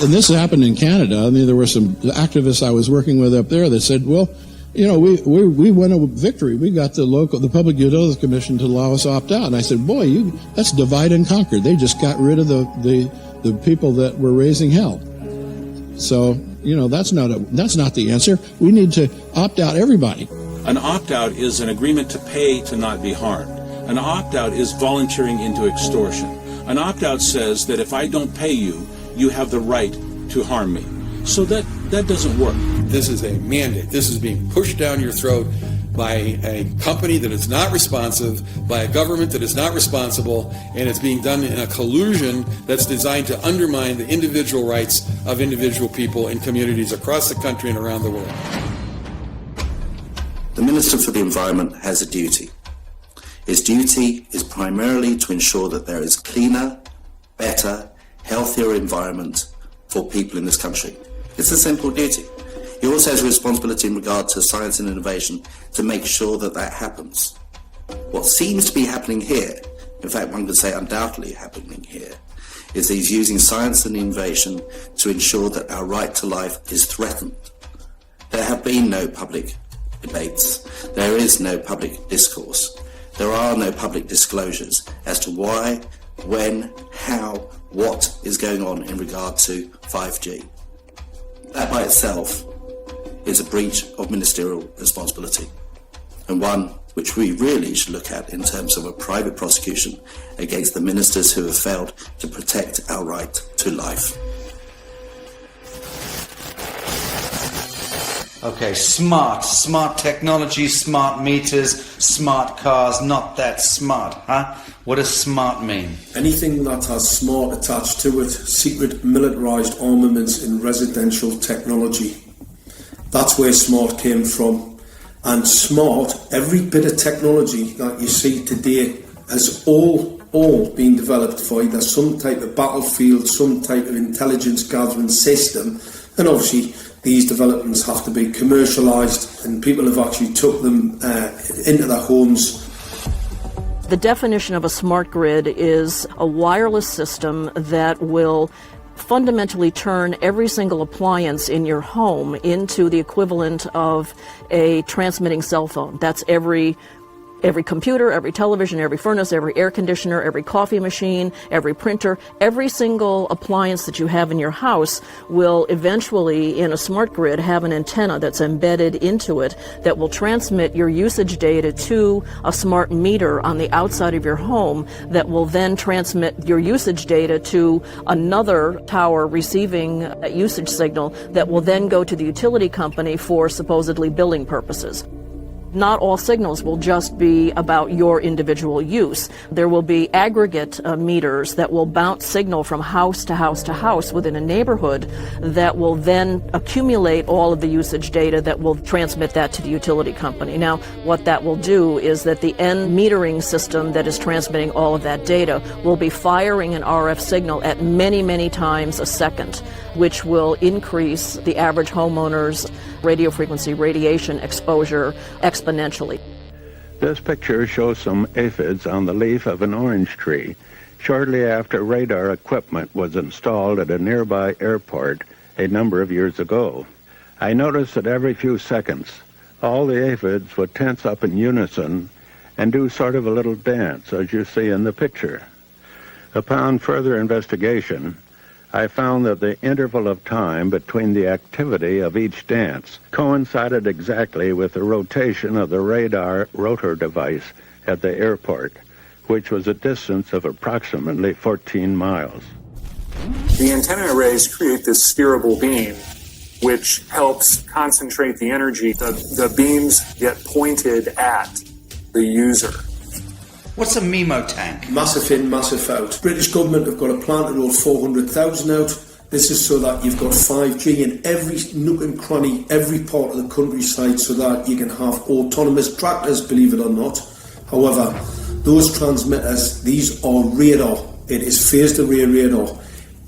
And this happened in Canada. I mean, there were some activists I was working with up there that said, well, you know, we won a victory. We got the Public Utilities Commission to allow us opt out. And I said, boy, that's divide and conquer. They just got rid of the people that were raising hell. So, you know, that's not the answer. We need to opt out everybody. An opt-out is an agreement to pay to not be harmed. An opt-out is volunteering into extortion. An opt-out says that if I don't pay you, you have the right to harm me. So that doesn't work. This is a mandate. This is being pushed down your throat by a company that is not responsive, by a government that is not responsible, and it's being done in a collusion that's designed to undermine the individual rights of individual people in communities across the country and around the world. The Minister for the Environment has a duty. His duty is primarily to ensure that there is cleaner, better, healthier environment for people in this country. It's a simple duty. He also has a responsibility in regard to science and innovation to make sure that that happens. What seems to be happening here, in fact one could say undoubtedly happening here, is he's using science and innovation to ensure that our right to life is threatened. There have been no public debates. There is no public discourse. There are no public disclosures as to why, when, how, what is going on in regard to 5G. That by itself is a breach of ministerial responsibility, and one which we really should look at in terms of a private prosecution against the ministers who have failed to protect our right to life. Okay, smart technology, smart meters, smart cars, not that smart, huh? What does smart mean? Anything that has smart attached to it, secret militarised armaments in residential technology. That's where smart came from. And smart, every bit of technology that you see today has all been developed for either some type of battlefield, some type of intelligence gathering system, and obviously these developments have to be commercialised, and people have actually took them into their homes. The definition of a smart grid is a wireless system that will fundamentally turn every single appliance in your home into the equivalent of a transmitting cell phone. That's every computer, every television, every furnace, every air conditioner, every coffee machine, every printer, every single appliance that you have in your house will eventually, in a smart grid, have an antenna that's embedded into it that will transmit your usage data to a smart meter on the outside of your home that will then transmit your usage data to another tower receiving a usage signal that will then go to the utility company for supposedly billing purposes. Not all signals will just be about your individual use. There will be aggregate meters that will bounce signal from house to house to house within a neighborhood that will then accumulate all of the usage data that will transmit that to the utility company. Now, what that will do is that the end metering system that is transmitting all of that data will be firing an RF signal at many, many times a second, which will increase the average homeowner's radio frequency radiation exposure exponentially. This picture shows some aphids on the leaf of an orange tree shortly after radar equipment was installed at a nearby airport a number of years ago. I noticed that every few seconds, all the aphids would tense up in unison and do sort of a little dance, as you see in the picture. Upon further investigation, I found that the interval of time between the activity of each dance coincided exactly with the rotation of the radar rotor device at the airport, which was a distance of approximately 14 miles. The antenna arrays create this steerable beam, which helps concentrate the energy. The beams get pointed at the user. What's a MIMO tank? Massive in, massive out. British government have got a plan to roll 400,000 out. This is so that you've got 5G in every nook and cranny, every part of the countryside, so that you can have autonomous tractors, believe it or not. However, those transmitters, these are radar. It is phased array radar.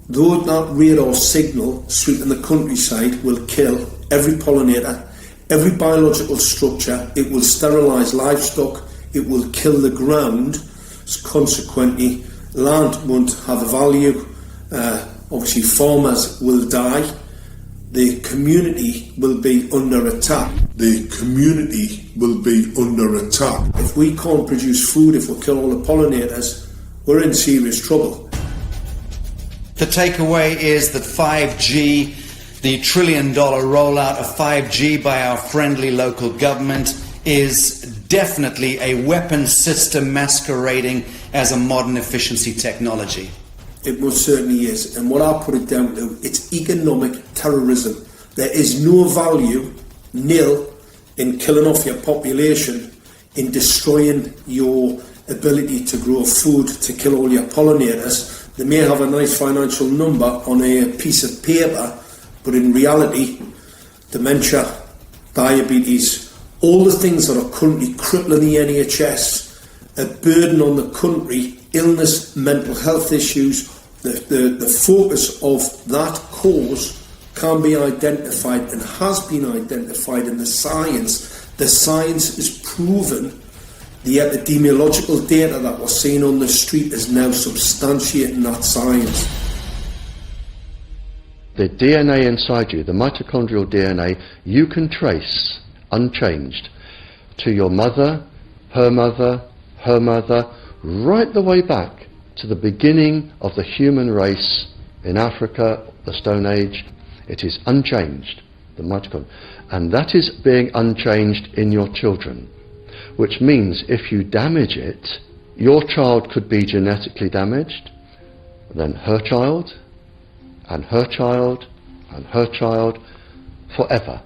Though that radar signal sweeping the countryside will kill every pollinator, every biological structure, it will sterilise livestock, it will kill the ground, consequently land won't have a value, obviously farmers will die, the community will be under attack. The community will be under attack. If we can't produce food, if we kill all the pollinators, we're in serious trouble. The takeaway is that 5G, the $1 trillion rollout of 5G by our friendly local government, is definitely a weapon system masquerading as a modern efficiency technology. It most certainly is. And what I put it down to, it's economic terrorism. There is no value, nil, in killing off your population, in destroying your ability to grow food, to kill all your pollinators. They may have a nice financial number on a piece of paper, but in reality, dementia, diabetes, all the things that are currently crippling the NHS, a burden on the country, illness, mental health issues, the focus of that cause can be identified and has been identified in the science. The science is proven. The epidemiological data that we're seeing on the street is now substantiating that science. The DNA inside you, the mitochondrial DNA, you can trace unchanged to your mother, her mother, her mother, right the way back to the beginning of the human race in Africa, the Stone Age. It is unchanged, the mitochondria, and that is being unchanged in your children, which means if you damage it, your child could be genetically damaged, then her child, and her child, and her child, forever.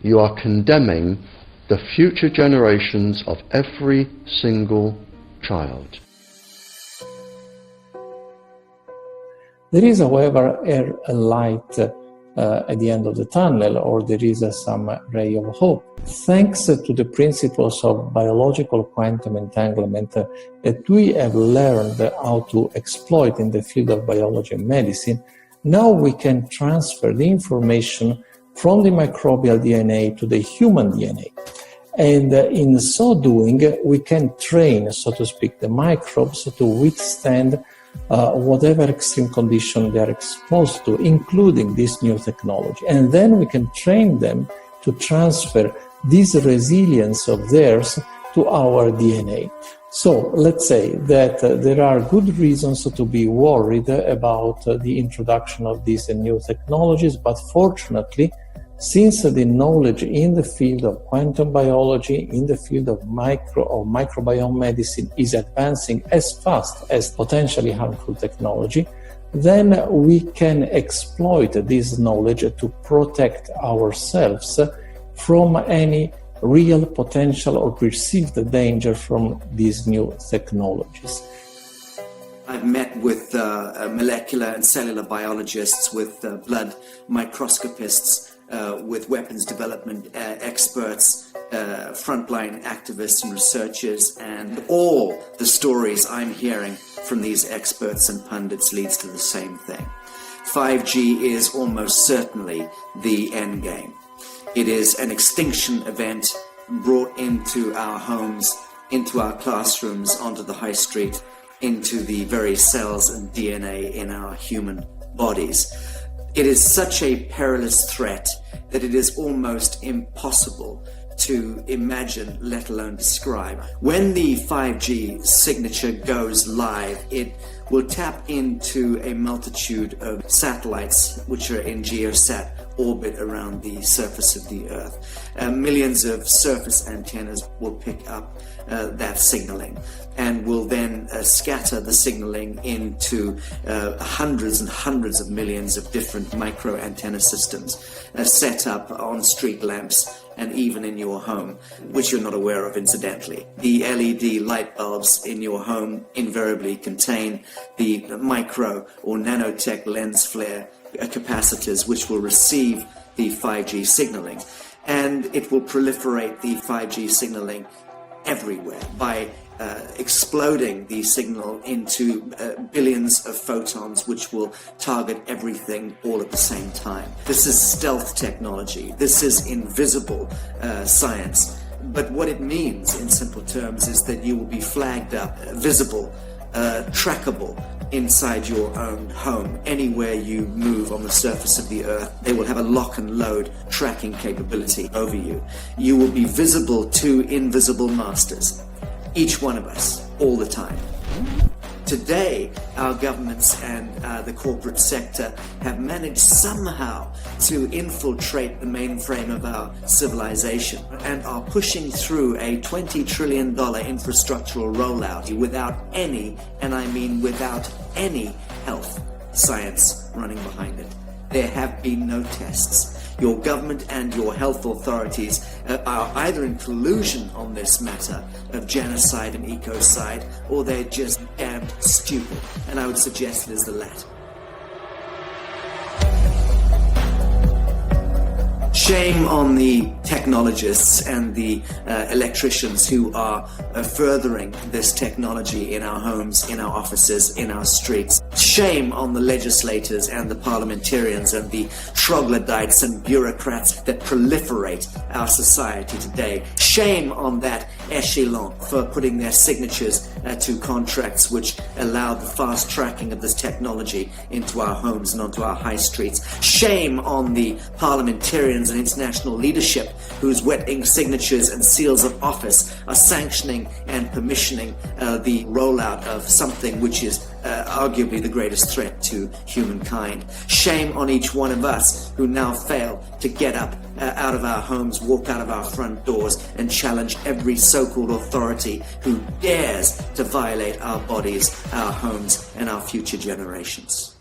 You are condemning the future generations of every single child. There is, however, a light at the end of the tunnel, or there is some ray of hope. Thanks to the principles of biological quantum entanglement that we have learned how to exploit in the field of biology and medicine, now we can transfer the information from the microbial DNA to the human DNA. And in so doing, we can train, so to speak, the microbes to withstand whatever extreme condition they are exposed to, including this new technology. And then we can train them to transfer this resilience of theirs to our DNA. So let's say that there are good reasons to be worried about the introduction of these new technologies, but fortunately, since the knowledge in the field of quantum biology, in the field of microbiome medicine is advancing as fast as potentially harmful technology, then we can exploit this knowledge to protect ourselves from any real potential or perceived danger from these new technologies. I've met with molecular and cellular biologists, with blood microscopists, with weapons development experts, frontline activists and researchers, and all the stories I'm hearing from these experts and pundits leads to the same thing. 5G is almost certainly the end game. It is an extinction event brought into our homes, into our classrooms, onto the high street, into the very cells and DNA in our human bodies. It is such a perilous threat that it is almost impossible to imagine, let alone describe. When the 5G signature goes live, it will tap into a multitude of satellites which are in geosat orbit around the surface of the Earth. Millions of surface antennas will pick up that signaling and will then scatter the signaling into hundreds and hundreds of millions of different micro antenna systems set up on street lamps and even in your home, which you're not aware of incidentally. The LED light bulbs in your home invariably contain the micro or nanotech lens flare capacitors which will receive the 5G signaling, and it will proliferate the 5G signaling everywhere by exploding the signal into billions of photons which will target everything all at the same time. This is stealth technology. This is invisible science. But what it means in simple terms is that you will be flagged up, visible, trackable inside your own home. Anywhere you move on the surface of the Earth, they will have a lock and load tracking capability over you. You will be visible to invisible masters, each one of us, all the time. Today, our governments and the corporate sector have managed somehow to infiltrate the mainframe of our civilization and are pushing through a $20 trillion infrastructural rollout without any, and I mean without any, health science running behind it. There have been no tests. Your government and your health authorities are either in collusion on this matter of genocide and ecocide, or they're just damned stupid. And I would suggest it is the latter. Shame on the technologists and the electricians who are furthering this technology in our homes, in our offices, in our streets. Shame on the legislators and the parliamentarians and the troglodytes and bureaucrats that proliferate our society today. Shame on that echelon for putting their signatures to contracts which allow the fast tracking of this technology into our homes and onto our high streets. Shame on the parliamentarians and international leadership whose wetting signatures and seals of office are sanctioning and permissioning the rollout of something which is arguably the greatest threat to humankind. Shame on each one of us who now fail to get up out of our homes, walk out of our front doors, and challenge every so-called authority who dares to violate our bodies, our homes, and our future generations.